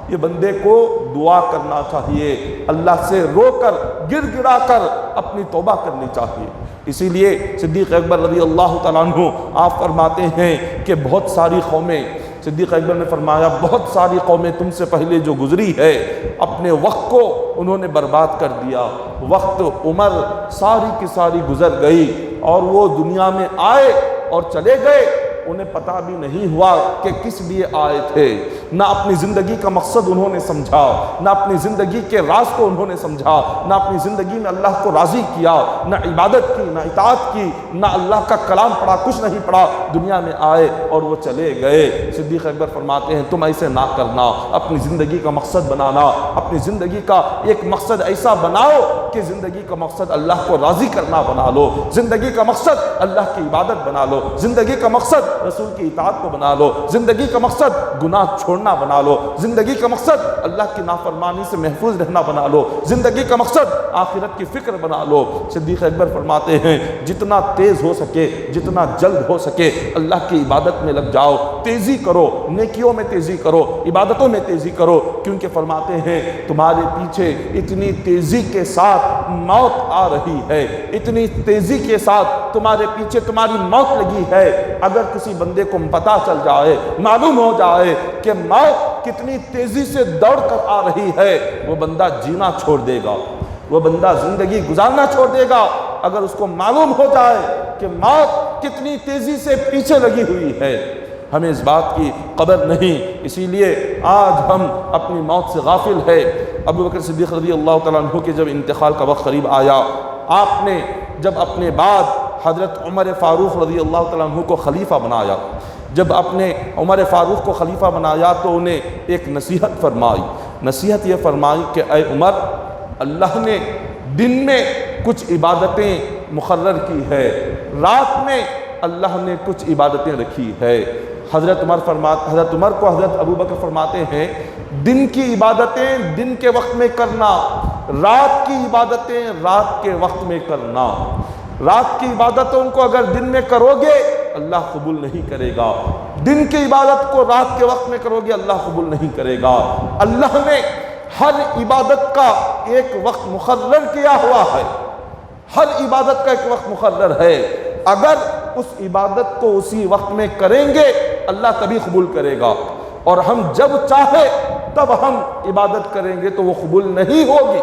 یہ بندے کو دعا کرنا چاہیے، اللہ سے رو کر گر گرا کر اپنی توبہ کرنی چاہیے۔ اسی لیے صدیق اکبر رضی اللہ تعالیٰ عنہ آپ فرماتے ہیں کہ بہت ساری قومیں، صدیق اکبر نے فرمایا بہت ساری قومیں تم سے پہلے جو گزری ہے اپنے وقت کو انہوں نے برباد کر دیا، وقت عمر ساری کی ساری گزر گئی اور وہ دنیا میں آئے اور چلے گئے، انہیں پتہ بھی نہیں ہوا کہ کس لیے آئے تھے، نہ اپنی زندگی کا مقصد انہوں نے سمجھا، نہ اپنی زندگی کے راز کو انہوں نے سمجھا، نہ اپنی زندگی میں اللہ کو راضی کیا، نہ عبادت کی، نہ اطاعت کی، نہ اللہ کا کلام پڑھا، کچھ نہیں پڑھا، دنیا میں آئے اور وہ چلے گئے۔ صدیق اکبر فرماتے ہیں تم ایسے نہ کرنا، اپنی زندگی کا مقصد بنانا، اپنی زندگی کا ایک مقصد ایسا بناؤ کہ زندگی کا مقصد اللہ کو راضی کرنا بنا لو، زندگی کا مقصد اللہ کی عبادت بنا لو، زندگی کا مقصد رسول کی اطاعت کو بنا لو، زندگی کا مقصد گناہ چھوڑنا بنا لو، زندگی کا مقصد اللہ کی نافرمانی سے محفوظ رہنا بنا لو، زندگی کا مقصد آخرت کی فکر بنا لو۔ صدیق اکبر فرماتے ہیں جتنا تیز ہو سکے، جتنا جلد ہو سکے اللہ کی عبادت میں لگ جاؤ، تیزی کرو، نیکیوں میں تیزی کرو، عبادتوں میں تیزی کرو، کیونکہ فرماتے ہیں تمہارے پیچھے اتنی تیزی کے ساتھ موت آ رہی ہے، اتنی تیزی کے ساتھ تمہارے پیچھے تمہاری موت لگی ہے۔ اگر کسی بندے کو پتہ چل جائے، معلوم ہو جائے کہ موت کتنی تیزی سے دوڑ کر آ رہی ہے، وہ بندہ جینا چھوڑ دے گا، وہ بندہ زندگی گزارنا چھوڑ دے گا۔ اگر اس کو معلوم ہو جائے کہ موت کتنی تیزی سے پیچھے لگی ہوئی ہے، ہمیں اس بات کی قدر نہیں، اسی لیے آج ہم اپنی موت سے غافل ہے۔ ابو بکر صدیق رضی اللہ تعالیٰ عنہ کے جب انتقال کا وقت قریب آیا، آپ نے جب اپنے بعد حضرت عمر فاروق رضی اللہ تعالیٰ عنہ کو خلیفہ بنایا، جب اپنے عمر فاروق کو خلیفہ بنایا تو انہیں ایک نصیحت فرمائی. نصیحت یہ فرمائی کہ اے عمر، اللہ نے دن میں کچھ عبادتیں مقرر کی ہے، رات میں اللہ نے کچھ عبادتیں رکھی ہے. حضرت عمر کو حضرت ابو بکر فرماتے ہیں دن کی عبادتیں دن کے وقت میں کرنا، رات کی عبادتیں رات کے وقت میں کرنا. رات کی عبادتوں کو اگر دن میں کرو گے اللہ قبول نہیں کرے گا، دن کی عبادت کو رات کے وقت میں کرو گے اللہ قبول نہیں کرے گا. اللہ نے ہر عبادت کا ایک وقت مقرر کیا ہوا ہے، ہر عبادت کا ایک وقت مقرر ہے. اگر اس عبادت کو اسی وقت میں کریں گے اللہ تبھی قبول کرے گا، اور ہم جب چاہے تب ہم عبادت کریں گے تو وہ قبول نہیں ہوگی.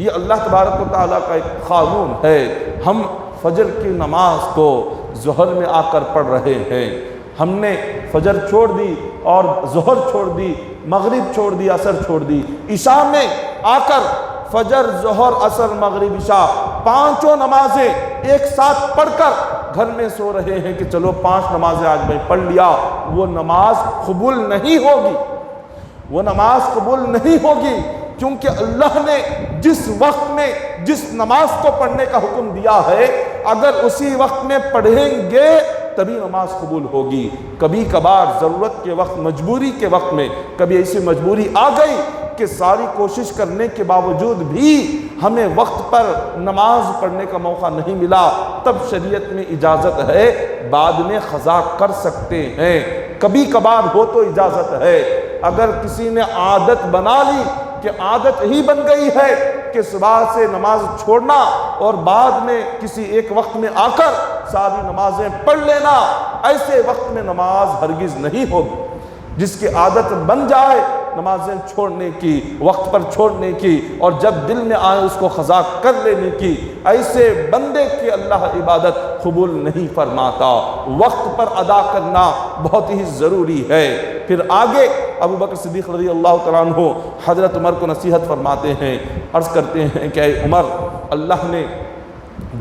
یہ اللہ تبارک و تعالیٰ کا ایک قانون ہے. ہم فجر کی نماز کو ظہر میں آ کر پڑھ رہے ہیں، ہم نے فجر چھوڑ دی اور ظہر چھوڑ دی، مغرب چھوڑ دی، عصر چھوڑ دی. عشاء میں آ کر فجر، ظہر، عصر، مغرب، عشاء پانچوں نمازیں ایک ساتھ پڑھ کر گھر میں سو رہے ہیں کہ چلو 5 نمازیں آج میں پڑھ لیا. وہ نماز قبول نہیں ہوگی، وہ نماز قبول نہیں ہوگی، کیونکہ اللہ نے جس وقت میں جس نماز کو پڑھنے کا حکم دیا ہے اگر اسی وقت میں پڑھیں گے تبھی نماز قبول ہوگی. کبھی کبھار ضرورت کے وقت، مجبوری کے وقت میں کبھی ایسی مجبوری آ گئی کہ ساری کوشش کرنے کے باوجود بھی ہمیں وقت پر نماز پڑھنے کا موقع نہیں ملا، تب شریعت میں اجازت ہے، بعد میں قضا کر سکتے ہیں. کبھی کبھار ہو تو اجازت ہے. اگر کسی نے عادت بنا لی کہ عادت ہی بن گئی ہے کہ صبح سے نماز چھوڑنا اور بعد میں کسی ایک وقت میں آ کر ساری نمازیں پڑھ لینا، ایسے وقت میں نماز ہرگز نہیں ہوگی. جس کی عادت بن جائے نمازیں چھوڑنے کی، وقت پر چھوڑنے کی، اور جب دل میں آئے اس کو قضا کر لینے کی، ایسے بندے کی اللہ عبادت قبول نہیں فرماتا. وقت پر ادا کرنا بہت ہی ضروری ہے. پھر آگے ابو بکر صدیق رضی اللہ تعالیٰ عنہ حضرت عمر کو نصیحت فرماتے ہیں، عرض کرتے ہیں کہ اے عمر، اللہ نے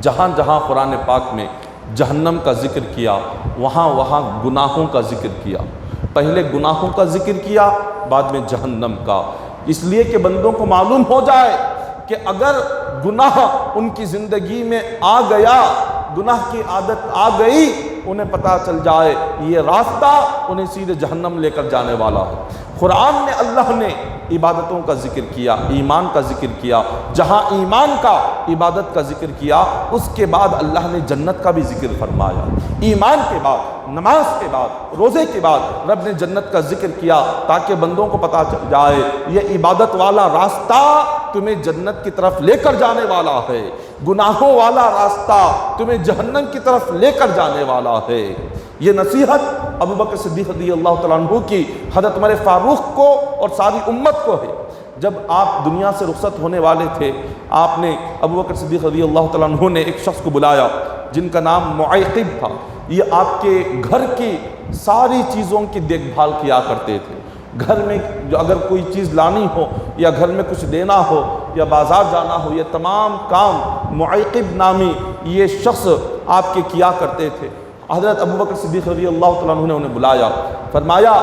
جہاں جہاں قرآن پاک میں جہنم کا ذکر کیا وہاں وہاں گناہوں کا ذکر کیا. پہلے گناہوں کا ذکر کیا، بعد میں جہنم کا، اس لیے کہ بندوں کو معلوم ہو جائے کہ اگر گناہ ان کی زندگی میں آ گیا، گناہ کی عادت آ گئی، انہیں پتہ چل جائے یہ راستہ انہیں سیدھے جہنم لے کر جانے والا ہے. قرآن میں اللہ نے عبادتوں کا ذکر کیا، ایمان کا ذکر کیا. جہاں ایمان کا، عبادت کا ذکر کیا، اس کے بعد اللہ نے جنت کا بھی ذکر فرمایا. ایمان کے بعد، نماز کے بعد، روزے کے بعد رب نے جنت کا ذکر کیا تاکہ بندوں کو پتہ چل جائے یہ عبادت والا راستہ تمہیں جنت کی طرف لے کر جانے والا ہے، گناہوں والا راستہ تمہیں جہنم کی طرف لے کر جانے والا ہے. یہ نصیحت ابو بکر صدیق رضی اللہ تعالیٰ عنہ کی حضرت عمر فاروق کو اور ساری امت کو ہے. جب آپ دنیا سے رخصت ہونے والے تھے، آپ نے ابو بکر صدیق رضی اللہ تعالیٰ عنہ نے ایک شخص کو بلایا جن کا نام معیقب تھا. یہ آپ کے گھر کی ساری چیزوں کی دیکھ بھال کیا کرتے تھے. گھر میں جو اگر کوئی چیز لانی ہو یا گھر میں کچھ دینا ہو یا بازار جانا ہو، یہ تمام کام معیقب نامی یہ شخص آپ کے کیا کرتے تھے. حضرت ابو بکر صدیق رضی اللہ تعالیٰ عنہ نے انہیں بلایا، فرمایا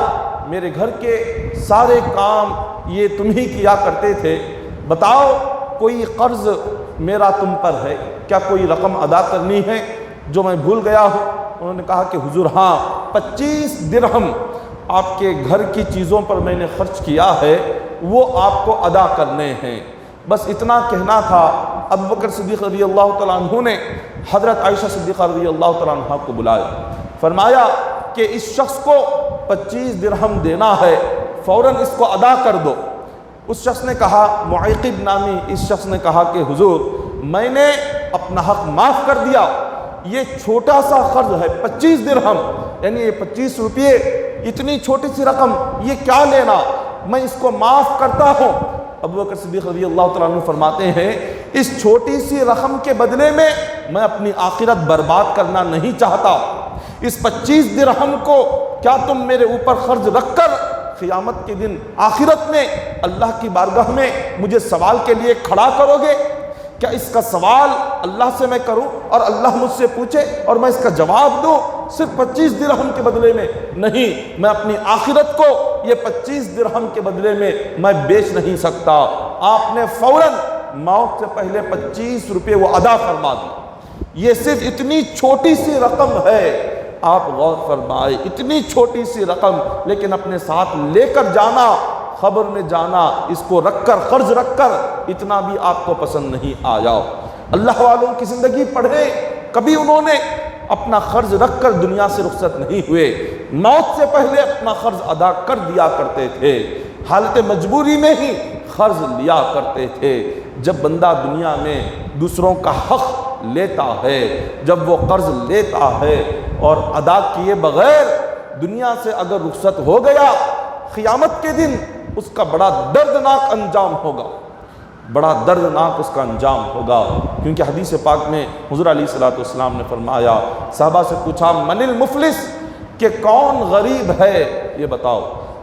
میرے گھر کے سارے کام یہ تم ہی کیا کرتے تھے، بتاؤ کوئی قرض میرا تم پر ہے، کیا کوئی رقم ادا کرنی ہے جو میں بھول گیا ہوں؟ انہوں نے کہا کہ حضور ہاں، 25 درہم آپ کے گھر کی چیزوں پر میں نے خرچ کیا ہے، وہ آپ کو ادا کرنے ہیں. بس اتنا کہنا تھا. ابو بکر صدیق رضی اللہ تعالیٰ عنہ نے حضرت عائشہ صدیقہ رضی اللہ تعالیٰ عنہ کو بلایا، فرمایا کہ اس شخص کو 25 درہم دینا ہے، فوراً اس کو ادا کر دو. اس شخص نے کہا، معیقب نامی اس شخص نے کہا کہ حضور میں نے اپنا حق معاف کر دیا، یہ چھوٹا سا قرض ہے 25 درہم، یعنی یہ 25 روپے، اتنی چھوٹی سی رقم، یہ کیا لینا، میں اس کو معاف کرتا ہوں. ابو بکر صدیق رضی اللہ تعالیٰ عنہ فرماتے ہیں اس چھوٹی سی رقم کے بدلے میں اپنی آخرت برباد کرنا نہیں چاہتا. اس 25 درہم کو کیا تم میرے اوپر قرض رکھ کر قیامت کے دن آخرت میں اللہ کی بارگاہ میں مجھے سوال کے لیے کھڑا کرو گے؟ کیا اس کا سوال اللہ سے میں کروں اور اللہ مجھ سے پوچھے اور میں اس کا جواب دوں؟ صرف 25 درہم کے بدلے میں نہیں، میں اپنی آخرت کو یہ 25 درہم کے بدلے میں بیچ نہیں سکتا۔ آپ نے فوراً موت سے پہلے 25 روپے وہ ادا فرما دی۔ یہ صرف اتنی چھوٹی سی رقم ہے، آپ غور فرمائے، اتنی چھوٹی سی رقم، لیکن اپنے ساتھ لے کر جانا، خبر میں جانا، اس کو رکھ کر، قرض رکھ کر، اتنا بھی آپ کو پسند نہیں آیا۔ اللہ والوں کی زندگی پڑھیں، کبھی انہوں نے اپنا قرض رکھ کر دنیا سے رخصت نہیں ہوئے، موت سے پہلے اپنا قرض ادا کر دیا کرتے تھے، حالت مجبوری میں ہی قرض لیا کرتے تھے۔ جب بندہ دنیا میں دوسروں کا حق لیتا ہے، جب وہ قرض لیتا ہے اور ادا کیے بغیر دنیا سے اگر رخصت ہو گیا، قیامت کے دن اس کا بڑا دردناک انجام ہوگا، بڑا دردناک اس کا انجام ہوگا۔ کیونکہ حدیث پاک میں حضور علیہ الصلوۃ والسلام نے فرمایا، صحابہ سے پوچھا من المفلس، کہ کون غریب ہے یہ بتاؤ۔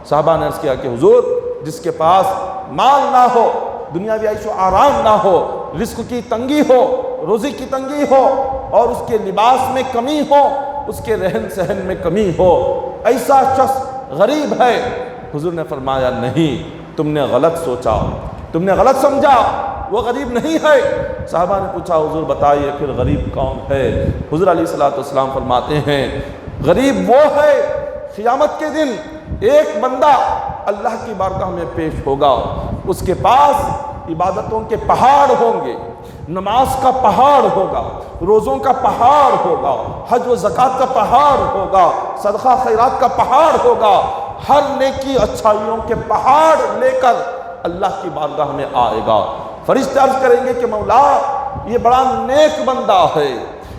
صحابہ نے عرض کیا کہ حضور، جس کے پاس مال نہ ہو، دنیاوی عیش و آرام نہ ہو، رزق کی تنگی ہو، روزی کی تنگی ہو، اور اس کے لباس میں کمی ہو، اس کے رہن سہن میں کمی ہو، ایسا شخص غریب ہے۔ حضور نے فرمایا نہیں، تم نے غلط سوچا، تم نے غلط سمجھا، وہ غریب نہیں ہے۔ صحابہ نے پوچھا حضور بتائیے پھر غریب کون ہے؟ حضور علیہ الصلوۃ والسلام فرماتے ہیں غریب وہ ہے، قیامت کے دن ایک بندہ اللہ کی بارگاہ میں پیش ہوگا، اس کے پاس عبادتوں کے پہاڑ ہوں گے، نماز کا پہاڑ ہوگا، روزوں کا پہاڑ ہوگا، حج و زکوٰۃ کا پہاڑ ہوگا، صدقہ خیرات کا پہاڑ ہوگا، ہر نیکی اچھائیوں کے پہاڑ لے کر اللہ کی بارگاہ میں آئے گا۔ فرشتے عرض کریں گے کہ مولا یہ بڑا نیک بندہ ہے،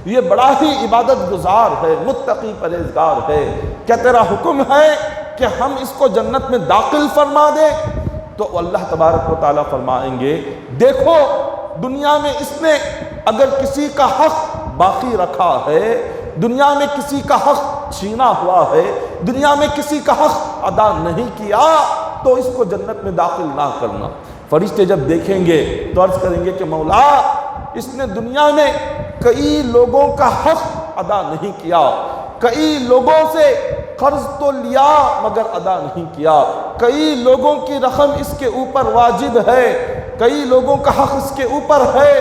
یہ بڑا ہی عبادت گزار ہے، متقی پرہیزگار ہے، کیا تیرا حکم ہے کہ ہم اس کو جنت میں داخل فرما دیں؟ تو اللہ تبارک و تعالیٰ فرمائیں گے دیکھو دنیا میں اس نے اگر کسی کا حق باقی رکھا ہے، دنیا میں کسی کا حق چھینا ہوا ہے، دنیا میں کسی کا حق ادا نہیں کیا، تو اس کو جنت میں داخل نہ کرنا۔ فرشتے جب دیکھیں گے تو عرض کریں گے کہ مولا اس نے دنیا میں کئی لوگوں کا حق ادا نہیں کیا، کئی لوگوں سے قرض تو لیا مگر ادا نہیں کیا، کئی لوگوں کی رقم اس کے اوپر واجب ہے، کئی لوگوں کا حق اس کے اوپر ہے۔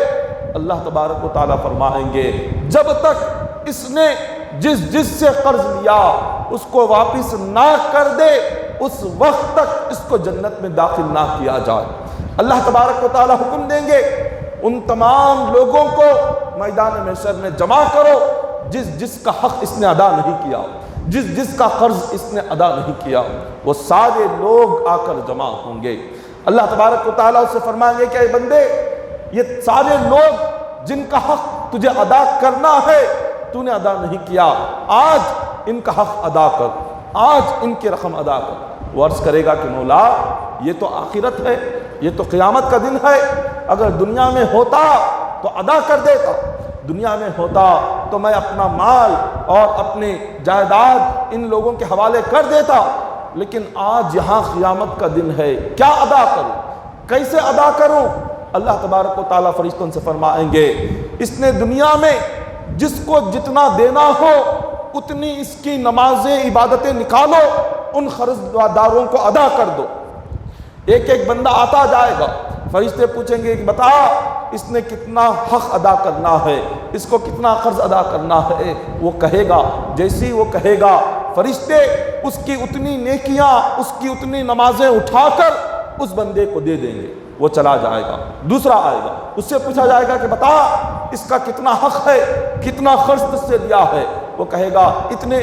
اللہ تبارک و تعالیٰ فرمائیں گے جب تک اس نے جس سے قرض لیا اس کو واپس نہ کر دے، اس وقت تک اس کو جنت میں داخل نہ کیا جائے۔ اللہ تبارک و تعالیٰ حکم دیں گے ان تمام لوگوں کو میدان محشر میں جمع کرو جس کا حق اس نے ادا نہیں کیا، جس کا قرض اس نے ادا نہیں کیا، وہ سارے لوگ آ کر جمع ہوں گے۔ اللہ تبارک و تعالیٰ اس سے فرمائیں گے کہ اے بندے یہ سارے لوگ جن کا حق تجھے ادا کرنا ہے تو نے ادا نہیں کیا، آج ان کا حق ادا کر، آج ان کی رقم ادا کر۔ وہ عرض کرے گا کہ مولا یہ تو آخرت ہے، یہ تو قیامت کا دن ہے، اگر دنیا میں ہوتا تو ادا کر دیتا، دنیا میں ہوتا تو میں اپنا مال اور اپنی جائیداد ان لوگوں کے حوالے کر دیتا، لیکن آج یہاں قیامت کا دن ہے، کیا ادا کروں، کیسے ادا کروں؟ اللہ تبارک و تعالیٰ فرشتوں سے فرمائیں گے اس نے دنیا میں جس کو جتنا دینا ہو اتنی اس کی نمازیں عبادتیں نکالو، ان قرض داروں کو ادا کر دو۔ ایک ایک بندہ آتا جائے گا، فرشتے پوچھیں گے کہ بتا اس نے کتنا حق ادا کرنا ہے، اس کو کتنا قرض ادا کرنا ہے۔ وہ کہے گا، جیسی وہ کہے گا فرشتے اس کی اتنی نیکیاں، اس کی اتنی نمازیں اٹھا کر اس بندے کو دے دیں گے۔ وہ چلا جائے گا، دوسرا آئے گا، اس سے پوچھا جائے گا کہ بتا اس کا کتنا حق ہے، کتنا قرض تجھ سے لیا ہے۔ وہ کہے گا اتنے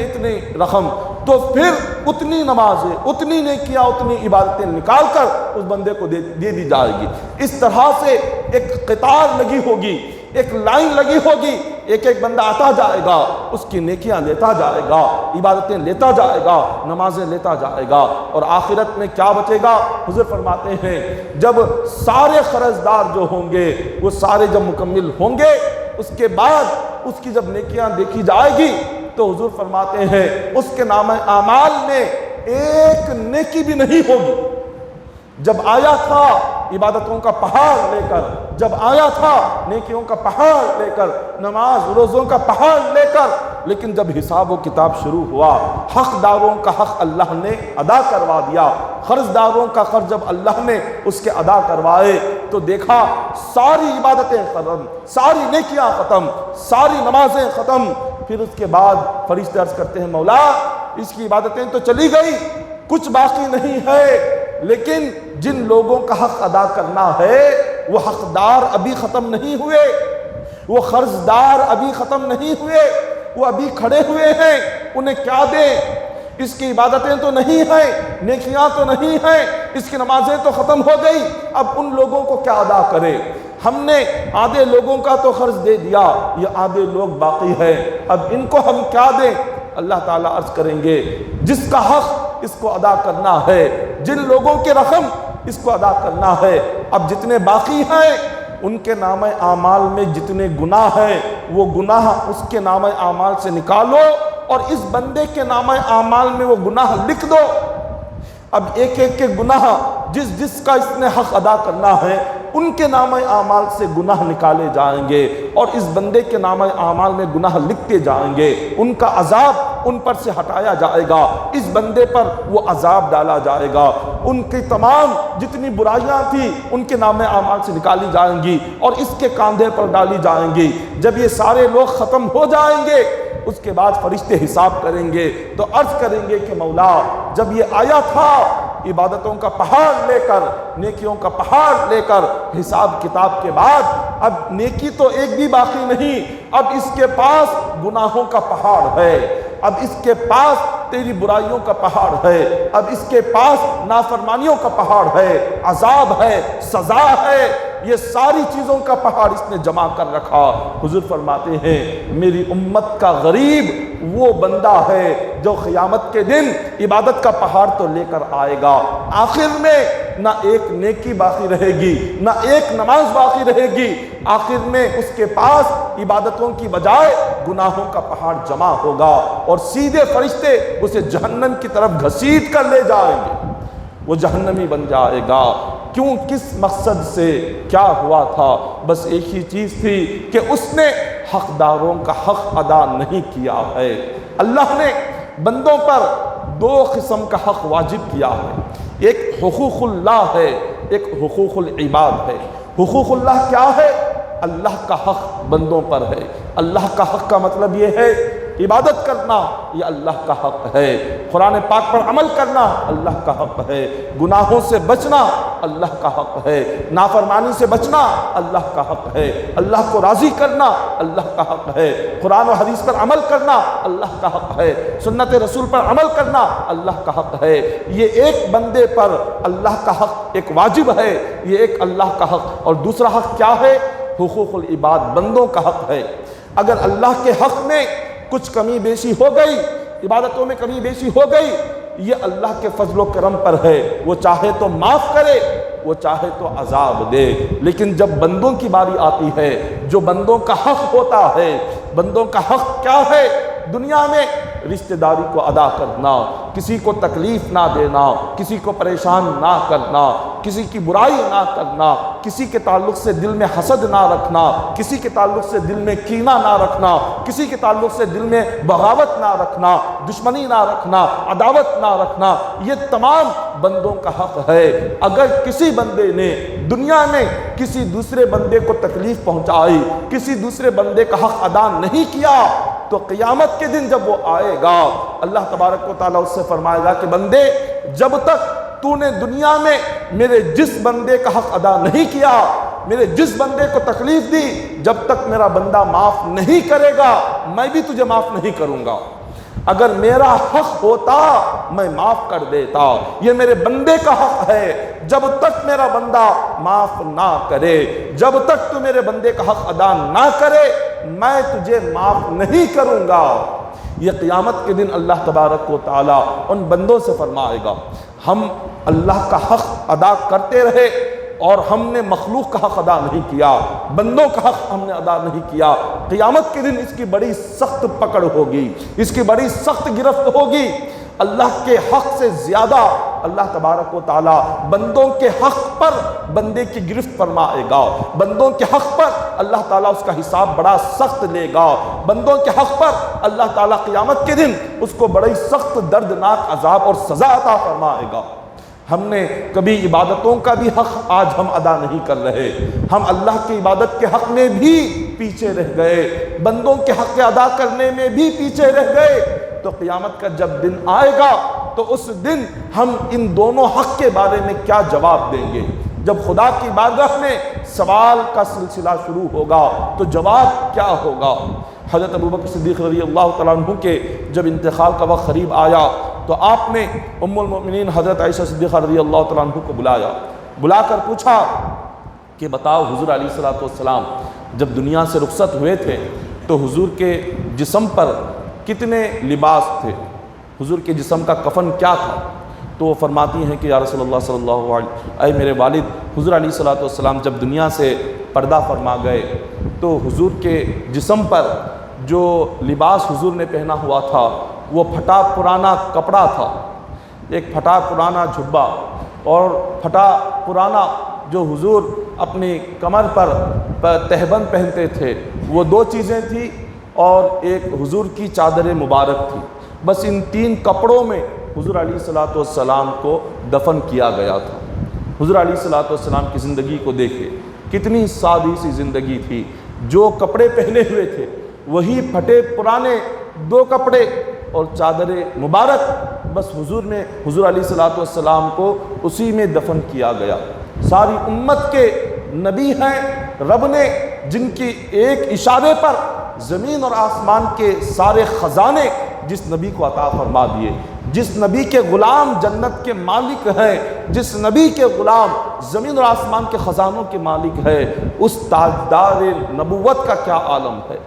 رقم، تو پھر اتنی نمازیں، اتنی نیکیاں، اتنی عبادتیں نکال کر اس بندے کو دے دی جائے گی۔ اس طرح سے ایک قطار لگی ہوگی، ایک لائن لگی ہوگی، ایک ایک بندہ آتا جائے گا، اس کی نیکیاں لیتا جائے گا، عبادتیں لیتا جائے گا، نمازیں لیتا جائے گا، اور آخرت میں کیا بچے گا؟ حضور فرماتے ہیں جب سارے قرض دار جو ہوں گے وہ سارے جب مکمل ہوں گے، اس کے بعد اس کی جب نیکیاں دیکھی جائے گی تو حضور فرماتے ہیں اس کے نامہ اعمال میں ایک نیکی بھی نہیں ہوگی۔ جب آیا تھا عبادتوں کا پہاڑ لے کر، جب آیا تھا نیکیوں کا پہاڑ لے کر، نماز روزوں کا پہاڑ لے کر، لیکن جب حساب و کتاب شروع ہوا، حقداروں کا حق اللہ نے ادا کروا دیا، قرض داروں کا قرض جب اللہ نے اس کے ادا کروائے تو دیکھا ساری عبادتیں ختم، ساری نیکیاں ختم، ساری نمازیں ختم۔ پھر اس کے بعد فرشتے عرض کرتے ہیں مولا اس کی عبادتیں تو چلی گئی، کچھ باقی نہیں ہے، لیکن جن لوگوں کا حق ادا کرنا ہے وہ حقدار ابھی ختم نہیں ہوئے، وہ قرض دار ابھی ختم نہیں ہوئے، وہ ابھی کھڑے ہوئے ہیں، انہیں کیا دیں؟ اس کی عبادتیں تو نہیں ہیں، نیکیاں تو نہیں ہیں، اس کی نمازیں تو ختم ہو گئی، اب ان لوگوں کو کیا ادا کرے؟ ہم نے آدھے لوگوں کا تو قرض دے دیا، یہ آدھے لوگ باقی ہیں، اب ان کو ہم کیا دیں؟ اللہ تعالیٰ عرض کریں گے جس کا حق اس کو ادا کرنا ہے، جن لوگوں کے رقم اس کو ادا کرنا ہے، اب جتنے باقی ہیں ان کے نامہ اعمال میں جتنے گناہ ہیں وہ گناہ اس کے نامہ اعمال سے نکالو اور اس بندے کے نامہ اعمال میں وہ گناہ لکھ دو۔ اب ایک ایک کے گناہ جس جس کا اس نے حق ادا کرنا ہے ان کے نامہ اعمال سے گناہ نکالے جائیں گے اور اس بندے کے نامہ اعمال میں گناہ لکھتے جائیں گے، ان کا عذاب ان پر سے ہٹایا جائے گا، اس بندے پر وہ عذاب ڈالا جائے گا، ان کی تمام جتنی برائیاں تھیں ان کے نامہ اعمال سے نکالی جائیں گی اور اس کے کاندھے پر ڈالی جائیں گی۔ جب یہ سارے لوگ ختم ہو جائیں گے اس کے بعد فرشتے حساب کریں گے تو عرض کریں گے کہ مولا جب یہ آیا تھا عبادتوں کا پہاڑ لے کر، نیکیوں کا پہاڑ لے کر، حساب کتاب کے بعد اب نیکی تو ایک بھی باقی نہیں، اب اس کے پاس گناہوں کا پہاڑ ہے، اب اس کے پاس تیری برائیوں کا پہاڑ ہے، اب اس کے پاس نافرمانیوں کا پہاڑ ہے، عذاب ہے، سزا ہے، یہ ساری چیزوں کا پہاڑ اس نے جمع کر رکھا۔ حضور فرماتے ہیں میری امت کا غریب وہ بندہ ہے جو قیامت کے دن عبادت کا پہاڑ تو لے کر آئے گا، آخر میں نہ ایک نیکی باقی رہے گی، نہ ایک نماز باقی رہے گی، آخر میں اس کے پاس عبادتوں کی بجائے گناہوں کا پہاڑ جمع ہوگا اور سیدھے فرشتے اسے جہنم کی طرف گھسیٹ کر لے جائیں گے، وہ جہنمی بن جائے گا۔ کیوں؟ کس مقصد سے؟ کیا ہوا تھا؟ بس ایک ہی چیز تھی کہ اس نے حقداروں کا حق ادا نہیں کیا ہے۔ اللہ نے بندوں پر دو قسم کا حق واجب کیا ہے، ایک حقوق اللہ ہے، ایک حقوق العباد ہے۔ حقوق اللہ کیا ہے؟ اللہ کا حق بندوں پر ہے۔ اللہ کا حق کا مطلب یہ ہے عبادت کرنا، یہ اللہ کا حق ہے، قرآن پاک پر عمل کرنا اللہ کا حق ہے، گناہوں سے بچنا اللہ کا حق ہے، نافرمانی سے بچنا اللہ کا حق ہے، اللہ کو راضی کرنا اللہ کا حق ہے، قرآن و حدیث پر عمل کرنا اللہ کا حق ہے، سنت رسول پر عمل کرنا اللہ کا حق ہے۔ یہ ایک بندے پر اللہ کا حق ایک واجب ہے، یہ ایک اللہ کا حق، اور دوسرا حق کیا ہے؟ حقوق العباد، بندوں کا حق ہے۔ اگر اللہ کے حق میں کچھ کمی بیشی ہو گئی، عبادتوں میں کمی بیشی ہو گئی، یہ اللہ کے فضل و کرم پر ہے، وہ چاہے تو معاف کرے، وہ چاہے تو عذاب دے۔ لیکن جب بندوں کی باری آتی ہے، جو بندوں کا حق ہوتا ہے، بندوں کا حق کیا ہے؟ دنیا میں رشتہ داری کو ادا کرنا، کسی کو تکلیف نہ دینا، کسی کو پریشان نہ کرنا، کسی کی برائی نہ کرنا، کسی کے تعلق سے دل میں حسد نہ رکھنا، کسی کے تعلق سے دل میں کینہ نہ رکھنا، کسی کے تعلق سے دل میں بغاوت نہ رکھنا، دشمنی نہ رکھنا، عداوت نہ رکھنا، یہ تمام بندوں کا حق ہے۔ اگر کسی بندے نے دنیا میں کسی دوسرے بندے کو تکلیف پہنچائی، کسی دوسرے بندے کا حق ادا نہیں کیا، تو قیامت کے دن جب وہ آئے گا اللہ تبارک و تعالیٰ اس سے فرمائے گا کہ بندے جب تک تو نے دنیا میں میرے جس بندے کا حق ادا نہیں کیا، میرے جس بندے کو تکلیف دی، جب تک میرا بندہ معاف نہیں کرے گا میں بھی تجھے معاف نہیں کروں گا۔ اگر میرا حق ہوتا میں معاف کر دیتا، یہ میرے بندے کا حق ہے، جب تک میرا بندہ معاف نہ کرے، جب تک تو میرے بندے کا حق ادا نہ کرے میں تجھے معاف نہیں کروں گا۔ یہ قیامت کے دن اللہ تبارک و تعالیٰ ان بندوں سے فرمائے گا ہم اللہ کا حق ادا کرتے رہے اور ہم نے مخلوق کا حق ادا نہیں کیا، بندوں کا حق ہم نے ادا نہیں کیا، قیامت کے دن اس کی بڑی سخت پکڑ ہوگی، اس کی بڑی سخت گرفت ہوگی۔ اللہ کے حق سے زیادہ اللہ تبارک و تعالیٰ بندوں کے حق پر بندے کی گرفت فرمائے گا، بندوں کے حق پر اللہ تعالیٰ اس کا حساب بڑا سخت لے گا، بندوں کے حق پر اللہ تعالیٰ قیامت کے دن اس کو بڑی سخت دردناک عذاب اور سزا عطا فرمائے گا۔ ہم نے کبھی عبادتوں کا بھی حق آج ہم ادا نہیں کر رہے، ہم اللہ کی عبادت کے حق میں بھی پیچھے رہ گئے، بندوں کے حق ادا کرنے میں بھی پیچھے رہ گئے۔ تو قیامت کا جب دن آئے گا تو اس دن ہم ان دونوں حق کے بارے میں کیا جواب دیں گے؟ جب خدا کی بارگاہ میں سوال کا سلسلہ شروع ہوگا تو جواب کیا ہوگا؟ حضرت ابوبکر صدیق رضی اللہ تعالیٰ عنہ کے جب انتقال کا وقت قریب آیا تو آپ نے ام المؤمنین حضرت عائشہ صدیقہ رضی اللہ تعالیٰ عنہ کو بلا کر پوچھا کہ بتاؤ حضور علیہ الصلوۃ والسلام جب دنیا سے رخصت ہوئے تھے تو حضور کے جسم پر کتنے لباس تھے، حضور کے جسم کا کفن کیا تھا؟ تو وہ فرماتی ہیں کہ یا رسول اللہ صلی اللہ علیہ اے میرے والد، حضور علیہ الصلوۃ والسلام جب دنیا سے پردہ فرما گئے تو حضور کے جسم پر جو لباس حضور نے پہنا ہوا تھا وہ پھٹا پرانا کپڑا تھا، ایک پھٹا پرانا جھبا اور پھٹا پرانا جو حضور اپنی کمر پر تہبند پہنتے تھے، وہ دو چیزیں تھیں، اور ایک حضور کی چادر مبارک تھی۔ بس ان تین کپڑوں میں حضور علیہ الصلوۃ والسلام کو دفن کیا گیا تھا۔ حضور علیہ الصلوۃ والسلام کی زندگی کو دیکھیں، کتنی سادی سی زندگی تھی، جو کپڑے پہنے ہوئے تھے وہی پھٹے پرانے دو کپڑے اور چادر مبارک، بس حضور علیہ الصلوۃ والسلام کو اسی میں دفن کیا گیا۔ ساری امت کے نبی ہیں رب نے، جن کی ایک اشارے پر زمین اور آسمان کے سارے خزانے جس نبی کو عطا فرما دیے، جس نبی کے غلام جنت کے مالک ہیں، جس نبی کے غلام زمین اور آسمان کے خزانوں کے مالک ہے، اس تاجدار نبوت کا کیا عالم ہے۔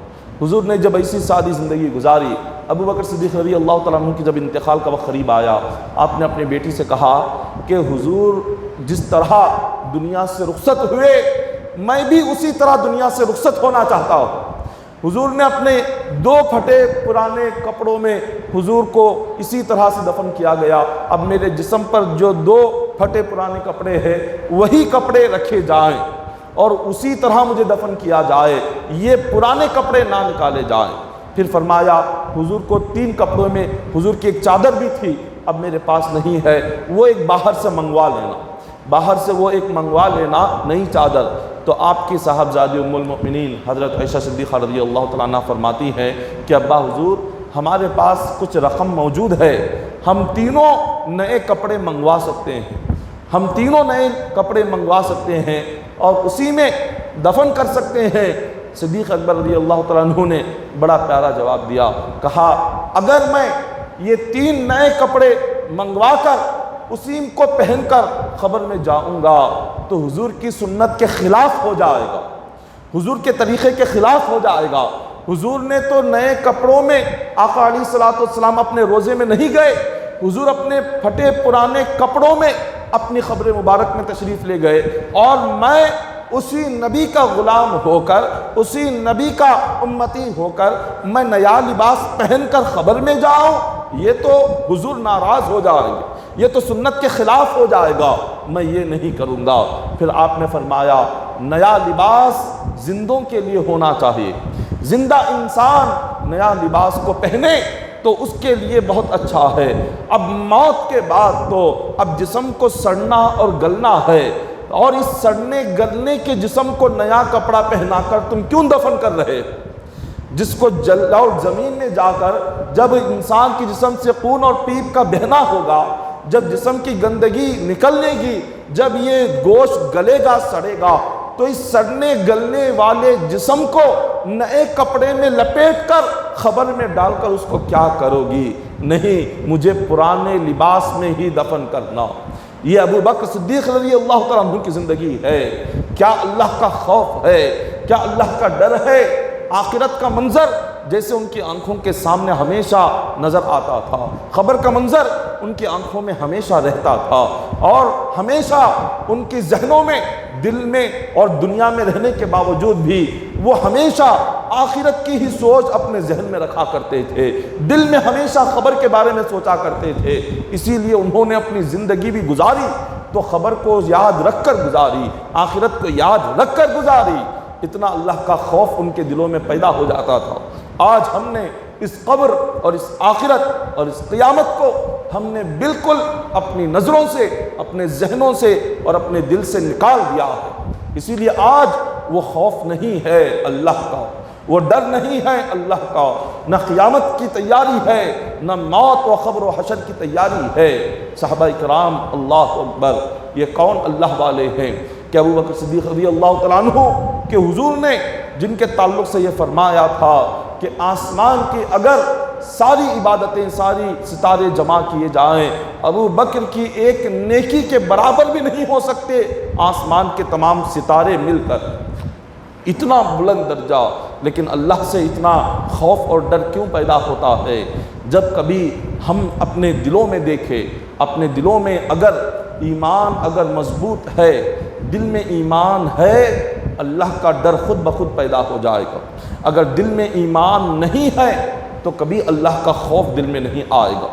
حضور نے جب ایسی سادی زندگی گزاری، ابوبکر صدیق رضی اللہ تعالیٰ عنہ کی جب انتقال کا وقت قریب آیا، آپ نے اپنی بیٹی سے کہا کہ حضور جس طرح دنیا سے رخصت ہوئے میں بھی اسی طرح دنیا سے رخصت ہونا چاہتا ہوں۔ حضور نے اپنے دو پھٹے پرانے کپڑوں میں حضور کو اسی طرح سے دفن کیا گیا، اب میرے جسم پر جو دو پھٹے پرانے کپڑے ہیں وہی کپڑے رکھے جائیں اور اسی طرح مجھے دفن کیا جائے، یہ پرانے کپڑے نہ نکالے جائیں۔ پھر فرمایا حضور کو تین کپڑوں میں حضور کی ایک چادر بھی تھی، اب میرے پاس نہیں ہے، وہ ایک باہر سے منگوا لینا، باہر سے وہ ایک منگوا لینا نئی چادر۔ تو آپ کی صاحبزادی ام المؤمنین حضرت عائشہ صدیقہ رضی اللہ تعالیٰ عنہ فرماتی ہیں کہ ابا حضور ہمارے پاس کچھ رقم موجود ہے، ہم تینوں نئے کپڑے منگوا سکتے ہیں، ہم تینوں نئے کپڑے منگوا سکتے ہیں اور اسی میں دفن کر سکتے ہیں۔ صدیق اکبر رضی اللہ تعالیٰ عنہ نے بڑا پیارا جواب دیا، کہا اگر میں یہ تین نئے کپڑے منگوا کر اسی کو پہن کر خبر میں جاؤں گا تو حضور کی سنت کے خلاف ہو جائے گا، حضور کے طریقے کے خلاف ہو جائے گا۔ حضور نے تو نئے کپڑوں میں آقا علیہ الصلوۃ والسلام اپنے روزے میں نہیں گئے، حضور اپنے پھٹے پرانے کپڑوں میں اپنی قبر مبارک میں تشریف لے گئے، اور میں اسی نبی کا غلام ہو کر، اسی نبی کا امتی ہو کر میں نیا لباس پہن کر خبر میں جاؤں، یہ تو حضور ناراض ہو جائیں گے، یہ تو سنت کے خلاف ہو جائے گا، میں یہ نہیں کروں گا۔ پھر آپ نے فرمایا نیا لباس زندوں کے لیے ہونا چاہیے، زندہ انسان نیا لباس کو پہنے تو اس کے لیے بہت اچھا ہے۔ اب موت کے بعد تو اب جسم کو سڑنا اور گلنا ہے، اور اس سڑنے گلنے کے جسم کو نیا کپڑا پہنا کر تم کیوں دفن کر رہے؟ جس کو جل اور زمین میں جا کر جب انسان کی جسم سے خون اور پیپ کا بہنا ہوگا، جب جسم کی گندگی نکلنے گی، جب یہ گوشت گلے گا سڑے گا، تو اس سڑنے گلنے والے جسم کو نئے کپڑے میں لپیٹ کر خبر میں ڈال کر اس کو کیا کرو گی؟ نہیں، مجھے پرانے لباس میں ہی دفن کرنا۔ یہ ابو بکر صدیق رضی اللہ تعالیٰ عنہ کی زندگی ہے۔ کیا اللہ کا خوف ہے، کیا اللہ کا ڈر ہے؟ آخرت کا منظر جیسے ان کی آنکھوں کے سامنے ہمیشہ نظر آتا تھا، خبر کا منظر ان کی آنکھوں میں ہمیشہ رہتا تھا، اور ہمیشہ ان کی ذہنوں میں، دل میں اور دنیا میں رہنے کے باوجود بھی وہ ہمیشہ آخرت کی ہی سوچ اپنے ذہن میں رکھا کرتے تھے، دل میں ہمیشہ خبر کے بارے میں سوچا کرتے تھے، اسی لیے انہوں نے اپنی زندگی بھی گزاری تو خبر کو یاد رکھ کر گزاری، آخرت کو یاد رکھ کر گزاری۔ اتنا اللہ کا خوف ان کے دلوں میں پیدا ہو جاتا تھا۔ آج ہم نے اس قبر اور اس آخرت اور اس قیامت کو ہم نے بالکل اپنی نظروں سے، اپنے ذہنوں سے اور اپنے دل سے نکال دیا ہے۔ اسی لیے آج وہ خوف نہیں ہے اللہ کا، وہ ڈر نہیں ہے اللہ کا، نہ قیامت کی تیاری ہے، نہ موت و خبر و حشر کی تیاری ہے۔ صحابہ کرام اللہ اکبر، یہ کون اللہ والے ہیں کہ ابو بکر صدیق رضی اللہ تعالیٰ عنہ کہ حضور نے جن کے تعلق سے یہ فرمایا تھا کہ آسمان کی اگر ساری عبادتیں، ساری ستارے جمع کیے جائیں، ابو بکر کی ایک نیکی کے برابر بھی نہیں ہو سکتے آسمان کے تمام ستارے مل کر۔ اتنا بلند درجہ، لیکن اللہ سے اتنا خوف اور ڈر کیوں پیدا ہوتا ہے؟ جب کبھی ہم اپنے دلوں میں دیکھیں، اپنے دلوں میں اگر ایمان اگر مضبوط ہے، دل میں ایمان ہے، اللہ کا ڈر خود بخود پیدا ہو جائے گا۔ اگر دل میں ایمان نہیں ہے تو کبھی اللہ کا خوف دل میں نہیں آئے گا،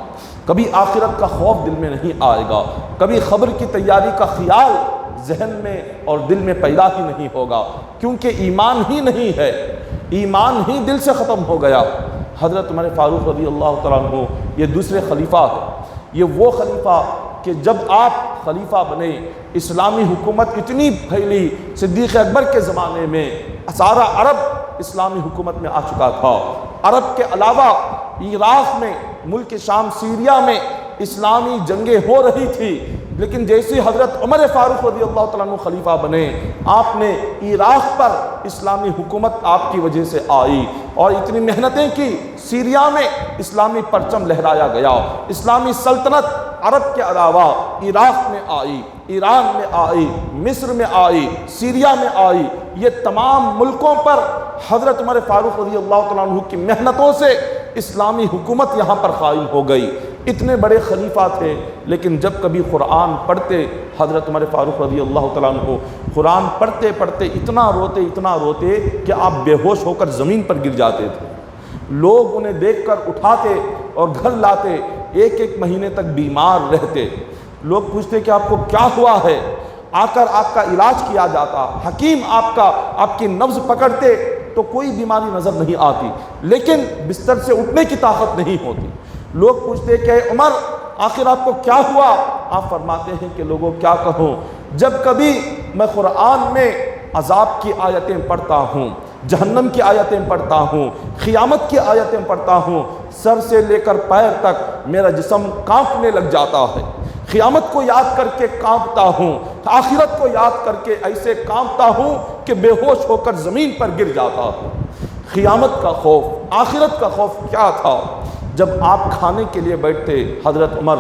کبھی آخرت کا خوف دل میں نہیں آئے گا، کبھی خبر کی تیاری کا خیال ذہن میں اور دل میں پیدا ہی نہیں ہوگا، کیونکہ ایمان ہی نہیں ہے، ایمان ہی دل سے ختم ہو گیا۔ حضرت عمر فاروق رضی اللہ تعالیٰ عنہ یہ دوسرے خلیفہ ہے، یہ وہ خلیفہ کہ جب آپ خلیفہ بنے، اسلامی حکومت اتنی پھیلی، صدیق اکبر کے زمانے میں سارا عرب اسلامی حکومت میں آ چکا تھا۔ عرب کے علاوہ عراق میں، ملک شام سیریا میں اسلامی جنگیں ہو رہی تھی، لیکن جیسے حضرت عمر فاروق رضی اللہ تعالیٰ عنہ خلیفہ بنے، آپ نے عراق پر اسلامی حکومت آپ کی وجہ سے آئی اور اتنی محنتیں کی، سیریا میں اسلامی پرچم لہرایا گیا، اسلامی سلطنت عرب کے علاوہ عراق میں آئی، ایران میں آئی، مصر میں آئی، سیریا میں آئی، یہ تمام ملکوں پر حضرت عمر فاروق رضی اللہ تعالیٰ عنہ کی محنتوں سے اسلامی حکومت یہاں پر قائم ہو گئی۔ اتنے بڑے خلیفہ تھے، لیکن جب کبھی قرآن پڑھتے حضرت عمر فاروق رضی اللہ تعالیٰ عنہ قرآن پڑھتے پڑھتے اتنا روتے کہ آپ بے ہوش ہو کر زمین پر گر جاتے تھے۔ لوگ انہیں دیکھ کر اٹھاتے اور گھر لاتے، ایک مہینے تک بیمار رہتے۔ لوگ پوچھتے کہ آپ کو کیا ہوا ہے، آ کر آپ کا علاج کیا جاتا، حکیم آپ کی نبض پکڑتے تو کوئی بیماری نظر نہیں آتی، لیکن بستر سے اٹھنے کی طاقت نہیں ہوتی۔ لوگ پوچھتے کہ عمر آخر آپ کو کیا ہوا؟ آپ فرماتے ہیں کہ لوگوں کیا کہوں، جب کبھی میں قرآن میں عذاب کی آیتیں پڑھتا ہوں، جہنم کی آیتیں پڑھتا ہوں، قیامت کی آیتیں پڑھتا ہوں، سر سے لے کر پیر تک میرا جسم کانپنے لگ جاتا ہے، قیامت کو یاد کر کے کانپتا ہوں، آخرت کو یاد کر کے ایسے کانپتا ہوں کہ بے ہوش ہو کر زمین پر گر جاتا ہوں۔ قیامت کا خوف، آخرت کا خوف کیا تھا؟ جب آپ کھانے کے لیے بیٹھتے حضرت عمر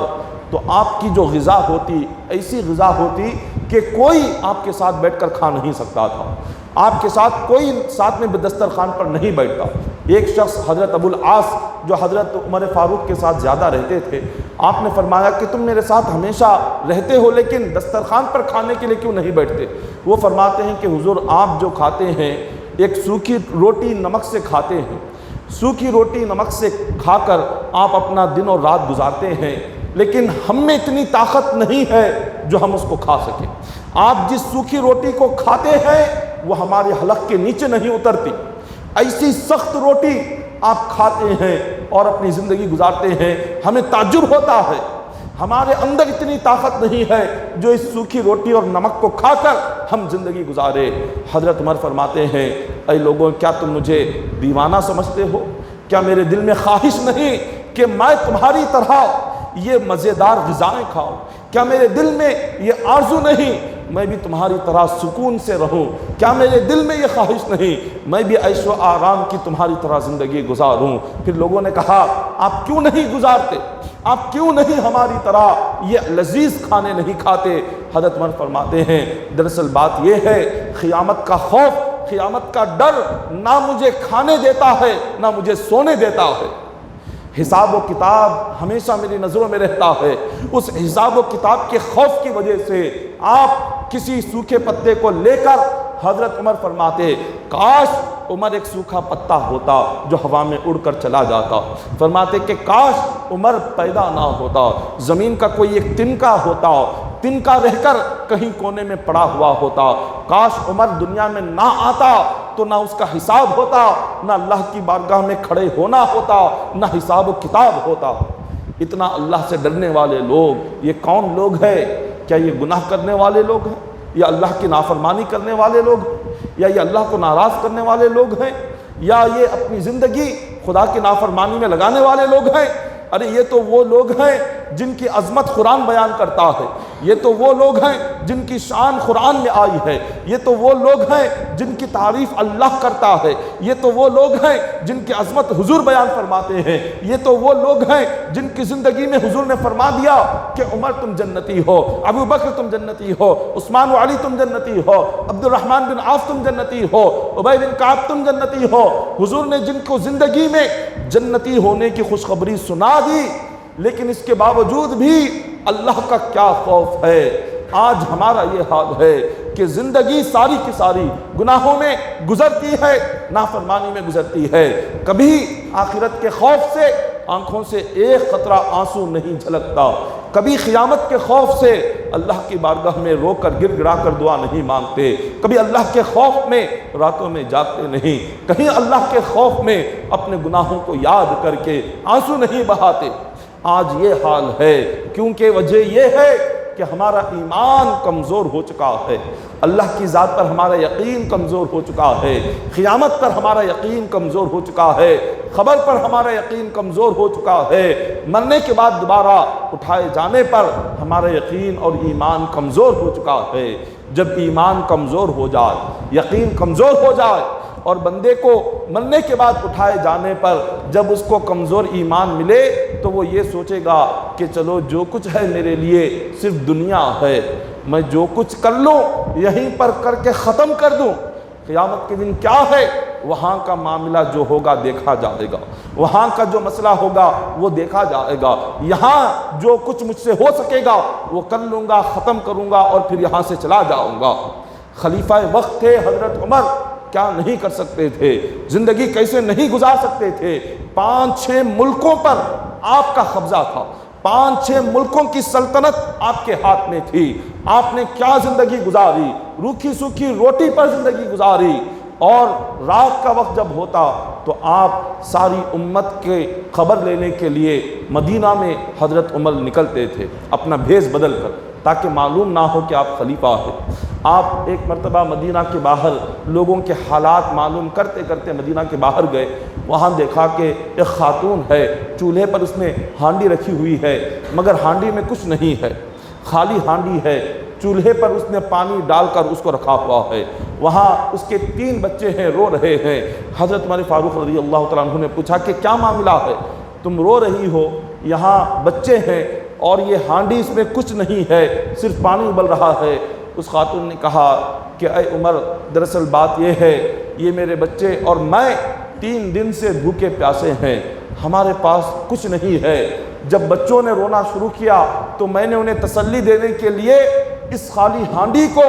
تو آپ کی جو غذا ہوتی ایسی غذا ہوتی کہ کوئی آپ کے ساتھ بیٹھ کر کھا نہیں سکتا تھا، آپ کے ساتھ کوئی ساتھ میں دسترخوان پر نہیں بیٹھتا۔ ایک شخص حضرت ابو العاص جو حضرت عمر فاروق کے ساتھ زیادہ رہتے تھے، آپ نے فرمایا کہ تم میرے ساتھ ہمیشہ رہتے ہو لیکن دسترخوان پر کھانے کے لیے کیوں نہیں بیٹھتے؟ وہ فرماتے ہیں کہ حضور آپ جو کھاتے ہیں ایک سوکھی روٹی نمک سے کھاتے ہیں، سوکھی روٹی نمک سے کھا کر آپ اپنا دن اور رات گزارتے ہیں، لیکن ہم میں اتنی طاقت نہیں ہے جو ہم اس کو کھا سکیں۔ آپ جس سوکھی روٹی کو کھاتے ہیں وہ ہمارے حلق کے نیچے نہیں اترتی، ایسی سخت روٹی آپ کھاتے ہیں اور اپنی زندگی گزارتے ہیں، ہمیں تعجب ہوتا ہے، ہمارے اندر اتنی طاقت نہیں ہے جو اس سوکھی روٹی اور نمک کو کھا کر ہم زندگی گزارے۔ حضرت عمر فرماتے ہیں اے لوگوں کیا تم مجھے دیوانہ سمجھتے ہو؟ کیا میرے دل میں خواہش نہیں کہ میں تمہاری طرح یہ مزیدار غذائیں کھاؤں؟ کیا میرے دل میں یہ آرزو نہیں میں بھی تمہاری طرح سکون سے رہوں؟ کیا میرے دل میں یہ خواہش نہیں میں بھی عیش و آرام کی تمہاری طرح زندگی گزاروں؟ پھر لوگوں نے کہا آپ کیوں نہیں گزارتے، آپ کیوں نہیں ہماری طرح یہ لذیذ کھانے نہیں کھاتے؟ حضرت عمر فرماتے ہیں دراصل بات یہ ہے قیامت کا خوف، قیامت کا ڈر نہ مجھے کھانے دیتا ہے نہ مجھے سونے دیتا ہے۔ حساب و کتاب ہمیشہ میری نظروں میں رہتا ہے، اس حساب و کتاب کے خوف کی وجہ سے آپ کسی سوکھے پتے کو لے کر حضرت عمر فرماتے کاش عمر ایک سوکھا پتا ہوتا جو ہوا میں اڑ کر چلا جاتا۔ فرماتے کہ کاش عمر پیدا نہ ہوتا، زمین کا کوئی ایک تنکا ہوتا، تنکا رہ کر کہیں کونے میں پڑا ہوا ہوتا، کاش عمر دنیا میں نہ آتا تو نہ اس کا حساب ہوتا، نہ اللہ کی بارگاہ میں کھڑے ہونا ہوتا، نہ حساب و کتاب ہوتا۔ اتنا اللہ سے ڈرنے والے لوگ یہ کون لوگ ہیں؟ کیا یہ گناہ کرنے والے لوگ ہیں، یا اللہ کی نافرمانی کرنے والے لوگ ہیں، یا یہ اللہ کو ناراض کرنے والے لوگ ہیں، یا یہ اپنی زندگی خدا کی نافرمانی میں لگانے والے لوگ ہیں؟ ارے یہ تو وہ لوگ ہیں جن کی عظمت قرآن بیان کرتا ہے، یہ تو وہ لوگ ہیں جن کی شان قرآن میں آئی ہے، یہ تو وہ لوگ ہیں جن کی تعریف اللہ کرتا ہے، یہ تو وہ لوگ ہیں جن کی عظمت حضور بیان فرماتے ہیں، یہ تو وہ لوگ ہیں جن کی زندگی میں حضور نے فرما دیا کہ عمر تم جنتی ہو، ابو بکر تم جنتی ہو، عثمان و علی تم جنتی ہو، عبد الرحمن بن عوف تم جنتی ہو، ابی بن کعب تم جنتی ہو۔ حضور نے جن کو زندگی میں جنتی ہونے کی خوشخبری سنا دی، لیکن اس کے باوجود بھی اللہ کا کیا خوف ہے۔ آج ہمارا یہ حال ہے کہ زندگی ساری کی ساری گناہوں میں گزرتی ہے، نافرمانی میں گزرتی ہے، کبھی آخرت کے خوف سے آنکھوں سے ایک قطرہ آنسو نہیں جھلکتا، کبھی قیامت کے خوف سے اللہ کی بارگاہ میں رو کر گر گڑا کر دعا نہیں مانگتے، کبھی اللہ کے خوف میں راتوں میں جاگتے نہیں، کہیں اللہ کے خوف میں اپنے گناہوں کو یاد کر کے آنسو نہیں بہاتے۔ آج یہ حال ہے کیونکہ وجہ یہ ہے کہ ہمارا ایمان کمزور ہو چکا ہے، اللہ کی ذات پر ہمارا یقین کمزور ہو چکا ہے، قیامت پر ہمارا یقین کمزور ہو چکا ہے، خبر پر ہمارا یقین کمزور ہو چکا ہے، مرنے کے بعد دوبارہ اٹھائے جانے پر ہمارا یقین اور ایمان کمزور ہو چکا ہے۔ جب ایمان کمزور ہو جائے، یقین کمزور ہو جائے، اور بندے کو مرنے کے بعد اٹھائے جانے پر جب اس کو کمزور ایمان ملے تو وہ یہ سوچے گا کہ چلو جو کچھ ہے میرے لیے صرف دنیا ہے، میں جو کچھ کر لوں یہیں پر کر کے ختم کر دوں، قیامت کے دن کیا ہے وہاں کا معاملہ جو ہوگا دیکھا جائے گا، وہاں کا جو مسئلہ ہوگا وہ دیکھا جائے گا، یہاں جو کچھ مجھ سے ہو سکے گا وہ کر لوں گا، ختم کروں گا اور پھر یہاں سے چلا جاؤں گا۔ خلیفہ وقت تھے حضرت عمر، کیا نہیں کر سکتے تھے، زندگی کیسے نہیں گزار سکتے تھے، 5-6 ملکوں پر آپ کا قبضہ تھا، 5-6 ملکوں کی سلطنت آپ کے ہاتھ میں تھی، آپ نے کیا زندگی گزاری، روکھی سوکھی روٹی پر زندگی گزاری، اور رات کا وقت جب ہوتا تو آپ ساری امت کے خبر لینے کے لیے مدینہ میں حضرت عمر نکلتے تھے اپنا بھیس بدل کر، تاکہ معلوم نہ ہو کہ آپ خلیفہ ہیں۔ آپ ایک مرتبہ مدینہ کے باہر لوگوں کے حالات معلوم کرتے کرتے مدینہ کے باہر گئے، وہاں دیکھا کہ ایک خاتون ہے، چولہے پر اس نے ہانڈی رکھی ہوئی ہے، مگر ہانڈی میں کچھ نہیں ہے، خالی ہانڈی ہے، چولہے پر اس نے پانی ڈال کر اس کو رکھا ہوا ہے، وہاں اس کے 3 بچے ہیں، رو رہے ہیں۔ حضرت عمر فاروق رضی اللہ تعالیٰ عنہ نے پوچھا کہ کیا معاملہ ہے، تم رو رہی ہو، یہاں بچے ہیں اور یہ ہانڈی اس میں کچھ نہیں ہے، صرف پانی ابل رہا ہے۔ اس خاتون نے کہا کہ اے عمر، دراصل بات یہ ہے، یہ میرے بچے اور میں 3 دن سے بھوکے پیاسے ہیں، ہمارے پاس کچھ نہیں ہے۔ جب بچوں نے رونا شروع کیا تو میں نے انہیں تسلی دینے کے لیے اس خالی ہانڈی کو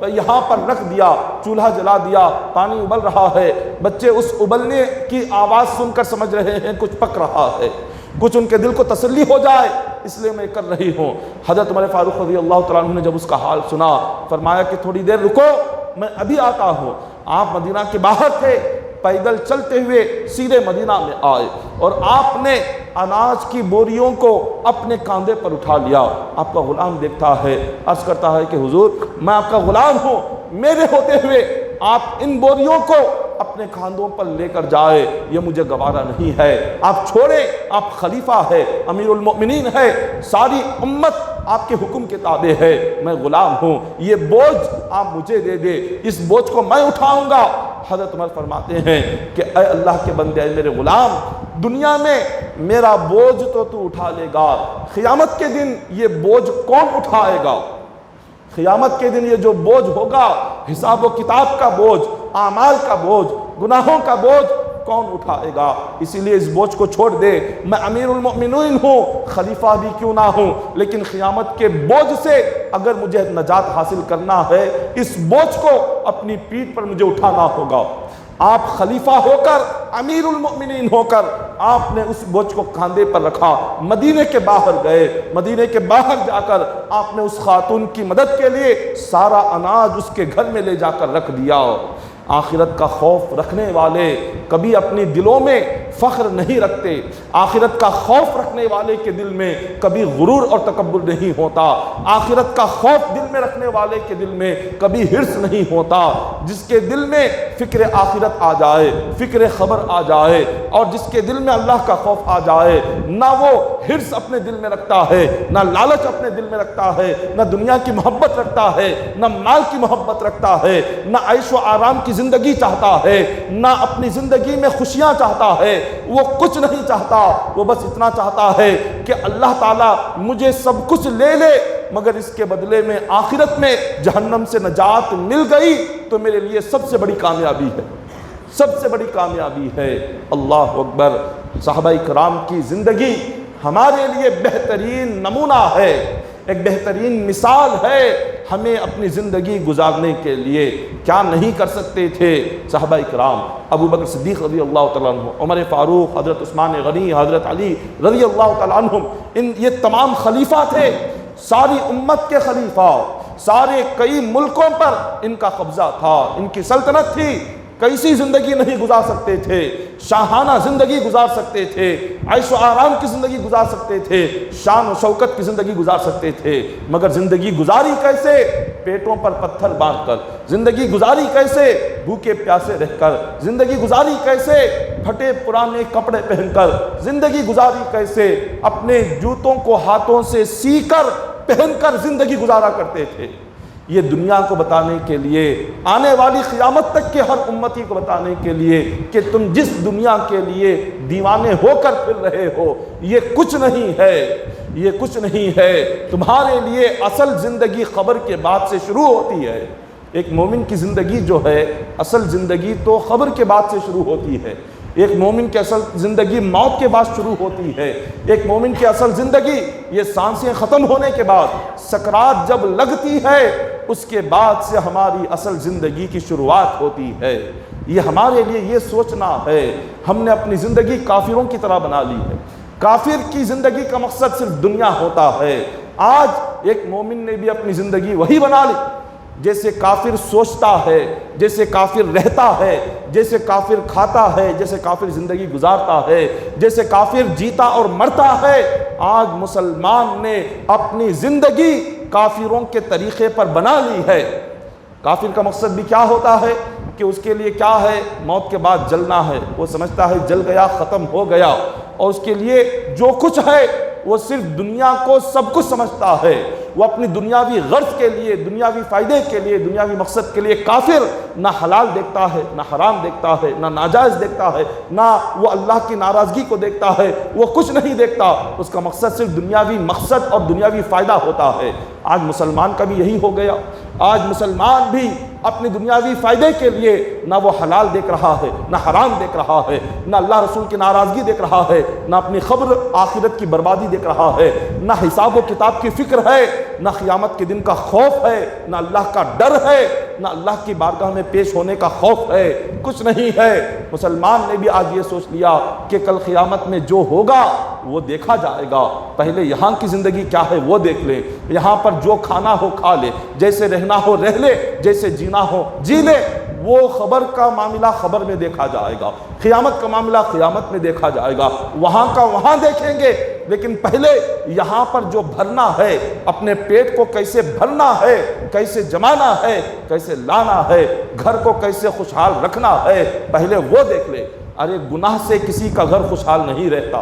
یہاں پر رکھ دیا، چولہا جلا دیا، پانی ابل رہا ہے، بچے اس ابلنے کی آواز سن کر سمجھ رہے ہیں کچھ پک رہا ہے، کچھ ان کے دل کو تسلی ہو جائے اس لیے میں کر رہی ہوں۔ حضرت عمر فاروق رضی اللہ تعالیٰ عنہ نے جب اس کا حال سنا فرمایا کہ تھوڑی دیر رکو، میں ابھی آتا ہوں۔ آپ مدینہ کے باہر تھے، پیدل چلتے ہوئے سیدھے مدینہ میں آئے اور آپ نے اناج کی بوریوں کو اپنے کاندھے پر اٹھا لیا۔ آپ کا غلام دیکھتا ہے، عرض کرتا ہے کہ حضور میں آپ کا غلام ہوں، میرے ہوتے ہوئے آپ ان بوریوں کو اپنے کاندھوں پر لے کر جائے، یہ مجھے گوارا نہیں ہے، آپ چھوڑیں، آپ خلیفہ ہے، امیر المؤمنین ہے، ساری امت آپ کے حکم کے تابع ہے، میں غلام ہوں، یہ بوجھ آپ مجھے دے دے، اس بوجھ کو میں اٹھاؤں گا۔ حضرت عمر فرماتے ہیں کہ اے اللہ کے بندے، اے میرے غلام، دنیا میں میرا بوجھ تو اٹھا لے گا، قیامت کے دن یہ بوجھ کون اٹھائے گا؟ قیامت کے دن یہ جو بوجھ ہوگا، حساب و کتاب کا بوجھ، اعمال کا بوجھ، گناہوں کا بوجھ کون اٹھائے گا؟ اسی لیے اس بوجھ کو چھوڑ دے، میں امیر المؤمنین ہوں، خلیفہ بھی کیوں نہ ہوں، لیکن قیامت کے بوجھ سے اگر مجھے نجات حاصل کرنا ہے، اس بوجھ کو اپنی پیٹھ پر مجھے اٹھانا ہوگا۔ آپ خلیفہ ہو کر، امیر المؤمنین ہو کر آپ نے اس بوجھ کو کاندھے پر رکھا، مدینے کے باہر گئے، مدینے کے باہر جا کر آپ نے اس خاتون کی مدد کے لیے سارا اناج اس کے گھر میں لے جا کر رکھ دیا۔ آخرت کا خوف رکھنے والے کبھی اپنی دلوں میں فخر نہیں رکھتے، آخرت کا خوف رکھنے والے کے دل میں کبھی غرور اور تکبر نہیں ہوتا، آخرت کا خوف دل میں رکھنے والے کے دل میں کبھی حرص نہیں ہوتا۔ جس کے دل میں فکر آخرت آ جائے، فکر خبر آ جائے، اور جس کے دل میں اللہ کا خوف آ جائے، نہ وہ حرص اپنے دل میں رکھتا ہے، نہ لالچ اپنے دل میں رکھتا ہے، نہ دنیا کی محبت رکھتا ہے، نہ مال کی محبت رکھتا ہے، نہ عیش و آرام کی زندگی چاہتا ہے، نہ اپنی زندگی میں خوشیاں چاہتا ہے، وہ کچھ نہیں چاہتا، وہ بس اتنا چاہتا ہے کہ اللہ تعالیٰ مجھے سب کچھ لے لے، مگر اس کے بدلے میں آخرت میں جہنم سے نجات مل گئی تو میرے لیے سب سے بڑی کامیابی ہے، سب سے بڑی کامیابی ہے۔ اللہ اکبر۔ صحابہ کرام کی زندگی ہمارے لیے بہترین نمونہ ہے، ایک بہترین مثال ہے ہمیں اپنی زندگی گزارنے کے لیے۔ کیا نہیں کر سکتے تھے صحابہ کرام؟ ابو بکر صدیق رضی اللہ تعالیٰ عنہ، عمر فاروق، حضرت عثمان غنی، حضرت علی رضی اللہ تعالیٰ عنہم، یہ تمام خلیفہ تھے، ساری امت کے خلیفہ، سارے کئی ملکوں پر ان کا قبضہ تھا، ان کی سلطنت تھی، کیسی زندگی نہیں گزار سکتے تھے، شاہانہ زندگی گزار سکتے تھے، عیش و آرام کی زندگی گزار سکتے تھے، شان و شوکت کی زندگی گزار سکتے تھے، مگر زندگی گزاری کیسے؟ پیٹوں پر پتھر باندھ کر۔ زندگی گزاری کیسے؟ بھوکے پیاسے رہ کر۔ زندگی گزاری کیسے؟ پھٹے پرانے کپڑے پہن کر۔ زندگی گزاری کیسے؟ اپنے جوتوں کو ہاتھوں سے سی کر پہن کر زندگی گزارا کرتے تھے۔ یہ دنیا کو بتانے کے لیے، آنے والی قیامت تک کے ہر امتی کو بتانے کے لیے کہ تم جس دنیا کے لیے دیوانے ہو کر پھر رہے ہو، یہ کچھ نہیں ہے، یہ کچھ نہیں ہے۔ تمہارے لیے اصل زندگی قبر کے بعد سے شروع ہوتی ہے۔ ایک مومن کی زندگی جو ہے، اصل زندگی تو قبر کے بعد سے شروع ہوتی ہے۔ ایک مومن کی اصل زندگی موت کے بعد شروع ہوتی ہے۔ ایک مومن کی اصل زندگی یہ سانسیں ختم ہونے کے بعد، سکرات جب لگتی ہے، اس کے بعد سے ہماری اصل زندگی کی شروعات ہوتی ہے۔ یہ ہمارے لیے یہ سوچنا ہے، ہم نے اپنی زندگی کافروں کی طرح بنا لی ہے۔ کافر کی زندگی کا مقصد صرف دنیا ہوتا ہے۔ آج ایک مومن نے بھی اپنی زندگی وہی بنا لی جیسے کافر سوچتا ہے، جیسے کافر رہتا ہے، جیسے کافر کھاتا ہے، جیسے کافر زندگی گزارتا ہے، جیسے کافر جیتا اور مرتا ہے۔ آج مسلمان نے اپنی زندگی کافروں کے طریقے پر بنا لی ہے۔ کافر کا مقصد بھی کیا ہوتا ہے کہ اس کے لیے کیا ہے؟ موت کے بعد جلنا ہے۔ وہ سمجھتا ہے جل گیا، ختم ہو گیا، اور اس کے لیے جو کچھ ہے وہ صرف دنیا کو سب کچھ سمجھتا ہے۔ وہ اپنی دنیاوی غرض کے لیے، دنیاوی فائدے کے لیے، دنیاوی مقصد کے لیے کافر نہ حلال دیکھتا ہے، نہ حرام دیکھتا ہے، نہ ناجائز دیکھتا ہے، نہ وہ اللہ کی ناراضگی کو دیکھتا ہے، وہ کچھ نہیں دیکھتا۔ اس کا مقصد صرف دنیاوی مقصد اور دنیاوی فائدہ ہوتا ہے۔ آج مسلمان کا بھی یہی ہو گیا۔ آج مسلمان بھی اپنی دنیاوی فائدے کے لیے نہ وہ حلال دیکھ رہا ہے، نہ حرام دیکھ رہا ہے، نہ اللہ رسول کی ناراضگی دیکھ رہا ہے، نہ اپنی قبر آخرت کی بربادی دیکھ رہا ہے، نہ حساب و کتاب کی فکر ہے، نہ قیامت کے دن کا خوف ہے، نہ اللہ کا ڈر ہے، نہ اللہ کی بارگاہ میں پیش ہونے کا خوف ہے، کچھ نہیں ہے۔ مسلمان نے بھی آج یہ سوچ لیا کہ کل قیامت میں جو ہوگا وہ دیکھا جائے گا، پہلے یہاں کی زندگی کیا ہے وہ دیکھ لے، یہاں پر جو کھانا ہو کھا لے، جیسے رہنا ہو رہ لے، جیسے جینا ہو جی لے۔ وہ خبر کا معاملہ خبر میں دیکھا جائے گا، قیامت کا معاملہ قیامت میں دیکھا جائے گا، وہاں کا وہاں دیکھیں گے، لیکن پہلے یہاں پر جو بھرنا ہے، اپنے پیٹ کو کیسے بھرنا ہے، کیسے جمانا ہے، کیسے لانا ہے، گھر کو کیسے خوشحال رکھنا ہے، پہلے وہ دیکھ لے۔ ارے گناہ سے کسی کا گھر خوشحال نہیں رہتا،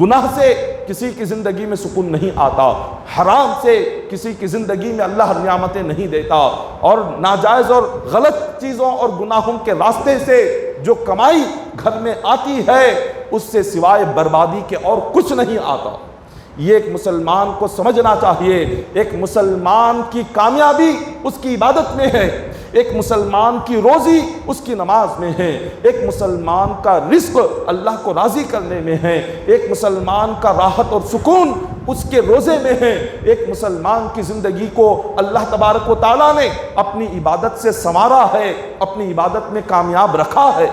گناہ سے کسی کی زندگی میں سکون نہیں آتا، حرام سے کسی کی زندگی میں اللہ نعمتیں نہیں دیتا، اور ناجائز اور غلط چیزوں اور گناہوں کے راستے سے جو کمائی گھر میں آتی ہے، اس سے سوائے بربادی کے اور کچھ نہیں آتا۔ یہ ایک مسلمان کو سمجھنا چاہیے۔ ایک مسلمان کی کامیابی اس کی عبادت میں ہے، ایک مسلمان کی روزی اس کی نماز میں ہے، ایک مسلمان کا رزق اللہ کو راضی کرنے میں ہے، ایک مسلمان کا راحت اور سکون اس کے روزے میں ہے، ایک مسلمان کی زندگی کو اللہ تبارک و تعالیٰ نے اپنی عبادت سے سنوارا ہے، اپنی عبادت میں کامیاب رکھا ہے۔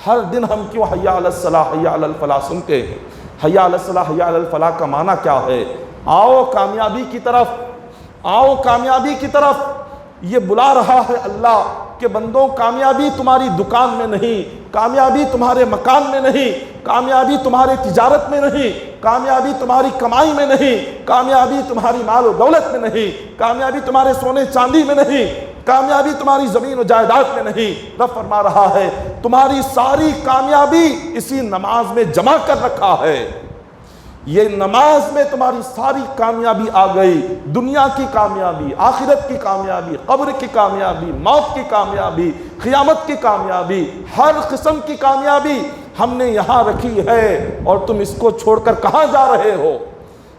ہر دن ہم کیوں حی علی الصلاح حی علی الفلاح سنتے ہیں؟ حی علی الصلاح حی علی الفلاح کا معنی کیا ہے؟ آؤ کامیابی کی طرف، آؤ کامیابی کی طرف۔ یہ بلا رہا ہے اللہ کہ بندوں کامیابی تمہاری دکان میں نہیں، کامیابی تمہارے مکان میں نہیں، کامیابی تمہارے تجارت میں نہیں، کامیابی تمہاری کمائی میں نہیں، کامیابی تمہاری مال و دولت میں نہیں، کامیابی تمہارے سونے چاندی میں نہیں، کامیابی تمہاری زمین و جائیداد میں نہیں۔ رب فرما رہا ہے تمہاری ساری کامیابی اسی نماز میں جمع کر رکھا ہے۔ یہ نماز میں تمہاری ساری کامیابی آ گئی، دنیا کی کامیابی، آخرت کی کامیابی، قبر کی کامیابی، موت کی کامیابی، قیامت کی کامیابی، ہر قسم کی کامیابی ہم نے یہاں رکھی ہے، اور تم اس کو چھوڑ کر کہاں جا رہے ہو؟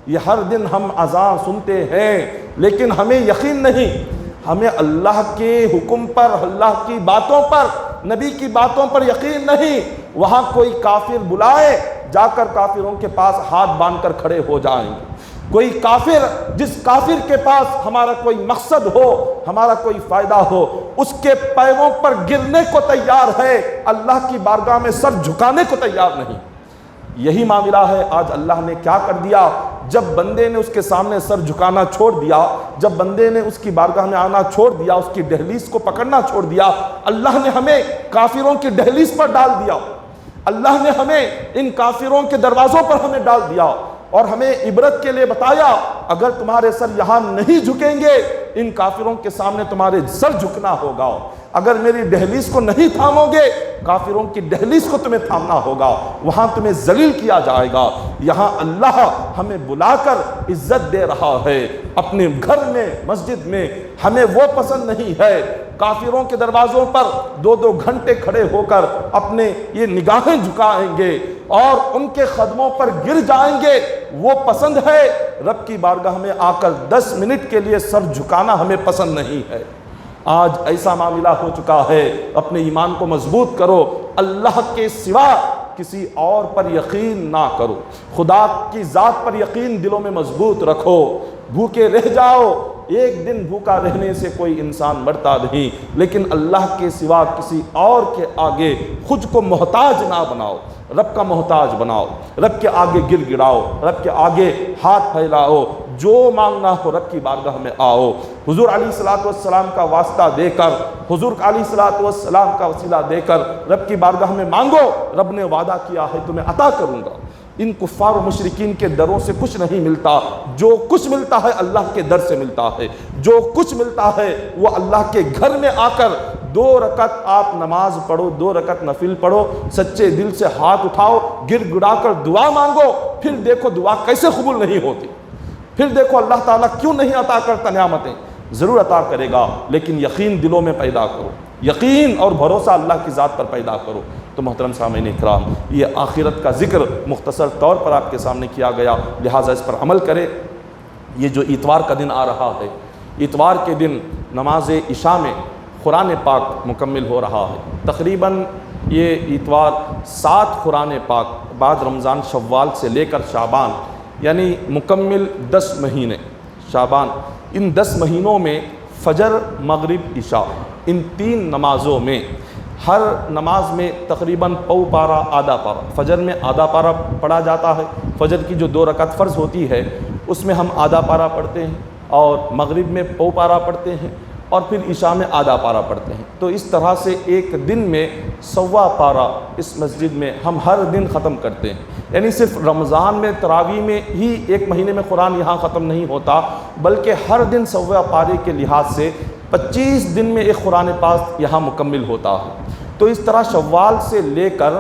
یہ ہر دن ہم اذان سنتے ہیں لیکن ہمیں یقین نہیں، ہمیں اللہ کے حکم پر، اللہ کی باتوں پر، نبی کی باتوں پر یقین نہیں۔ وہاں کوئی کافر بلائے، جا کر کافروں کے پاس ہاتھ باندھ کر کھڑے ہو جائیں گے۔ کوئی کافر، جس کافر کے پاس ہمارا کوئی مقصد ہو، ہمارا کوئی فائدہ ہو، اس کے پیروں پر گرنے کو تیار ہے، اللہ کی بارگاہ میں سر جھکانے کو تیار نہیں۔ یہی معاملہ ہے آج اللہ نے کیا کر دیا؟ جب بندے نے اس کے سامنے سر جھکانا چھوڑ دیا، جب بندے نے اس کی بارگاہ میں آنا چھوڑ دیا، اس کی دہلیز کو پکڑنا چھوڑ دیا، اللہ نے ہمیں کافروں کی دہلیز پر ڈال دیا، اللہ نے ہمیں ان کافروں کے دروازوں پر ہمیں ڈال دیا، اور ہمیں عبرت کے لیے بتایا اگر تمہارے سر یہاں نہیں جھکیں گے، ان کافروں کے سامنے تمہارے سر جھکنا ہوگا، اگر میری دہلیز کو نہیں تھامو گے، کافروں کی دہلیز کو تمہیں تھامنا ہوگا، وہاں تمہیں ذلیل کیا جائے گا۔ یہاں اللہ ہمیں بلا کر عزت دے رہا ہے، اپنے گھر میں، مسجد میں۔ ہمیں وہ پسند نہیں ہے کافروں کے دروازوں پر 2-2 گھنٹے کھڑے ہو کر اپنے یہ نگاہیں جھکائیں گے اور ان کے قدموں پر گر جائیں گے، وہ پسند ہے۔ رب کی بارگاہ میں آ کر 10 منٹ کے لیے سر جھکانا ہمیں پسند نہیں ہے۔ آج ایسا معاملہ ہو چکا ہے، اپنے ایمان کو مضبوط کرو، اللہ کے سوا کسی اور پر یقین نہ کرو، خدا کی ذات پر یقین دلوں میں مضبوط رکھو۔ بھوکے رہ جاؤ، ایک دن بھوکا رہنے سے کوئی انسان مرتا نہیں، لیکن اللہ کے سوا کسی اور کے آگے خود کو محتاج نہ بناؤ، رب کا محتاج بناؤ، رب کے آگے گر گڑاؤ، رب کے آگے ہاتھ پھیلاؤ، جو مانگنا ہو رب کی بارگاہ میں آؤ۔ حضور علیہ الصلوۃ والسلام کا واسطہ دے کر، حضور علیہ الصلوۃ والسلام کا وسیلہ دے کر رب کی بارگاہ میں مانگو، رب نے وعدہ کیا ہے تمہیں عطا کروں گا۔ ان کفار و مشرکین کے دروں سے کچھ نہیں ملتا، جو کچھ ملتا ہے اللہ کے در سے ملتا ہے، جو کچھ ملتا ہے وہ اللہ کے گھر میں آ کر 2 رکعت آپ نماز پڑھو، 2 رکعت نفل پڑھو، سچے دل سے ہاتھ اٹھاؤ، گر گڑا کر دعا مانگو، پھر دیکھو دعا کیسے قبول نہیں ہوتی، پھر دیکھو اللہ تعالیٰ کیوں نہیں عطا کرتا نعمتیں۔ ضرور عطا کرے گا، لیکن یقین دلوں میں پیدا کرو، یقین اور بھروسہ اللہ کی ذات پر پیدا کرو۔ تو محترم سامعین اکرام، یہ آخرت کا ذکر مختصر طور پر آپ کے سامنے کیا گیا، لہٰذا اس پر عمل کرے۔ یہ جو اتوار کا دن آ رہا ہے، اتوار کے دن نماز عشاء میں قرآن پاک مکمل ہو رہا ہے۔ تقریباً یہ اتوار 7 قرآن پاک بعد رمضان، شوال سے لے کر شعبان، یعنی مکمل 10 مہینے شعبان، ان 10 مہینوں میں فجر، مغرب، عشاء، ان 3 نمازوں میں ہر نماز میں تقریباً پو پارا، آدھا پارا، فجر میں آدھا پارا پڑھا جاتا ہے، فجر کی جو 2 رکعت فرض ہوتی ہے اس میں ہم آدھا پارا پڑھتے ہیں، اور مغرب میں پو پارا پڑھتے ہیں، اور پھر عشاء میں آدھا پارا پڑھتے ہیں۔ تو اس طرح سے ایک دن میں 1.25 پارا اس مسجد میں ہم ہر دن ختم کرتے ہیں، یعنی صرف رمضان میں تراویح میں ہی 1 مہینے میں قرآن یہاں ختم نہیں ہوتا، بلکہ ہر دن 1.25 پارے کے لحاظ سے 25 دن میں ایک قرآن پاک یہاں مکمل ہوتا ہے۔ تو اس طرح شوال سے لے کر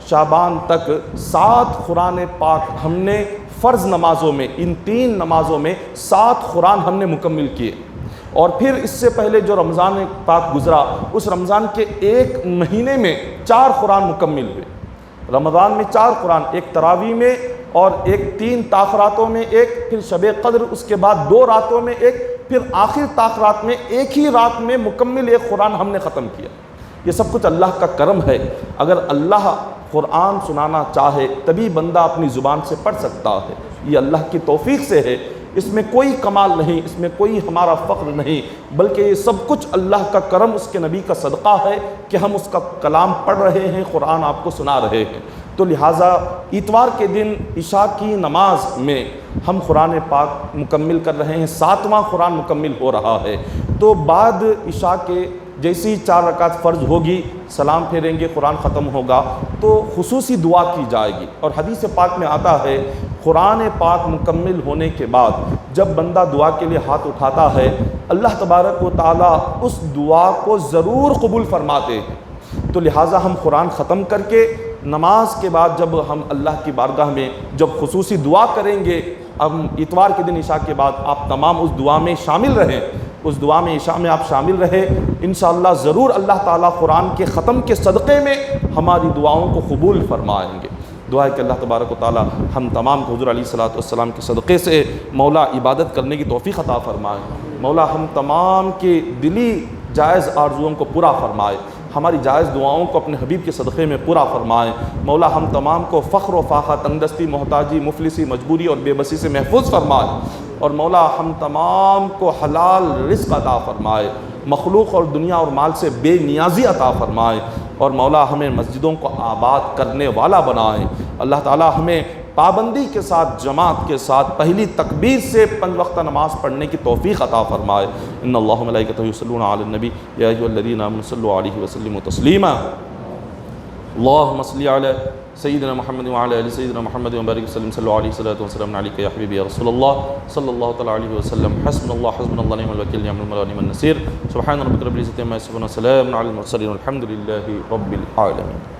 شعبان تک 7 قرآن پاک ہم نے فرض نمازوں میں، ان 3 نمازوں میں 7 قرآن ہم نے مکمل کیے، اور پھر اس سے پہلے جو رمضان پاک گزرا، اس رمضان کے 1 مہینے میں 4 قرآن مکمل ہوئے۔ رمضان میں 4 قرآن، ایک تراویح میں اور ایک 3 تاخراتوں میں ایک، پھر شب قدر، اس کے بعد 2 راتوں میں ایک، پھر آخر تاخرات میں ایک ہی رات میں مکمل ایک قرآن ہم نے ختم کیا۔ یہ سب کچھ اللہ کا کرم ہے۔ اگر اللہ قرآن سنانا چاہے تبھی بندہ اپنی زبان سے پڑھ سکتا ہے، یہ اللہ کی توفیق سے ہے۔ اس میں کوئی کمال نہیں، اس میں کوئی ہمارا فخر نہیں، بلکہ یہ سب کچھ اللہ کا کرم، اس کے نبی کا صدقہ ہے کہ ہم اس کا کلام پڑھ رہے ہیں، قرآن آپ کو سنا رہے ہیں۔ تو لہٰذا اتوار کے دن عشاء کی نماز میں ہم قرآن پاک مکمل کر رہے ہیں، 7واں قرآن مکمل ہو رہا ہے۔ تو بعد عشاء کے جیسی 4 رکعت فرض ہوگی، سلام پھیریں گے، قرآن ختم ہوگا تو خصوصی دعا کی جائے گی۔ اور حدیث پاک میں آتا ہے قرآن پاک مکمل ہونے کے بعد جب بندہ دعا کے لیے ہاتھ اٹھاتا ہے، اللہ تبارک و تعالیٰ اس دعا کو ضرور قبول فرماتے ہیں۔ تو لہٰذا ہم قرآن ختم کر کے نماز کے بعد جب ہم اللہ کی بارگاہ میں جب خصوصی دعا کریں گے، ہم اتوار کے دن عشاء کے بعد آپ تمام اس دعا میں شامل رہیں، اس دعا میں عشاء میں آپ شامل رہے، انشاءاللہ ضرور اللہ تعالیٰ قرآن کے ختم کے صدقے میں ہماری دعاؤں کو قبول فرمائیں گے۔ دعا ہے کہ اللہ تبارک و تعالیٰ ہم تمام کو حضور علیہ الصلوۃ والسلام کے صدقے سے مولا عبادت کرنے کی توفیق عطا فرمائے۔ مولا ہم تمام کے دلی جائز آرزوؤں کو پورا فرمائے، ہماری جائز دعاؤں کو اپنے حبیب کے صدقے میں پورا فرمائے۔ مولا ہم تمام کو فقر و فاقہ، تنگدستی، محتاجی، مفلسی، مجبوری اور بے بسی سے محفوظ فرمائے، اور مولا ہم تمام کو حلال رزق عطا فرمائے، مخلوق اور دنیا اور مال سے بے نیازی عطا فرمائے، اور مولا ہمیں مسجدوں کو آباد کرنے والا بنائے۔ اللہ تعالیٰ ہمیں پابندی کے ساتھ، جماعت کے ساتھ، پہلی تکبیر سے 5 وقتہ نماز پڑھنے کی توفیق عطا فرمائے۔ ان اللہ ملائکتہ یصلون علی النبی یا ایھا الذین آمنوا صلوا علیہ وسلموا تسلیما۔ اللہم صل علی سیدنا محمد وعلی آل سیدنا محمد وبارک وسلم، صلوا علیہ الصلاۃ والسلام علیک یا حبیبی یا رسول اللہ صلی اللہ تعالیٰ علیہ وسلم۔ حسبنا اللہ نعم الوکیل، نعم المولا ونعم النصیر۔ سبحان ربک رب العزۃ عما یصفون، وسلام علی المرسلین، والحمد للہ رب العالمین۔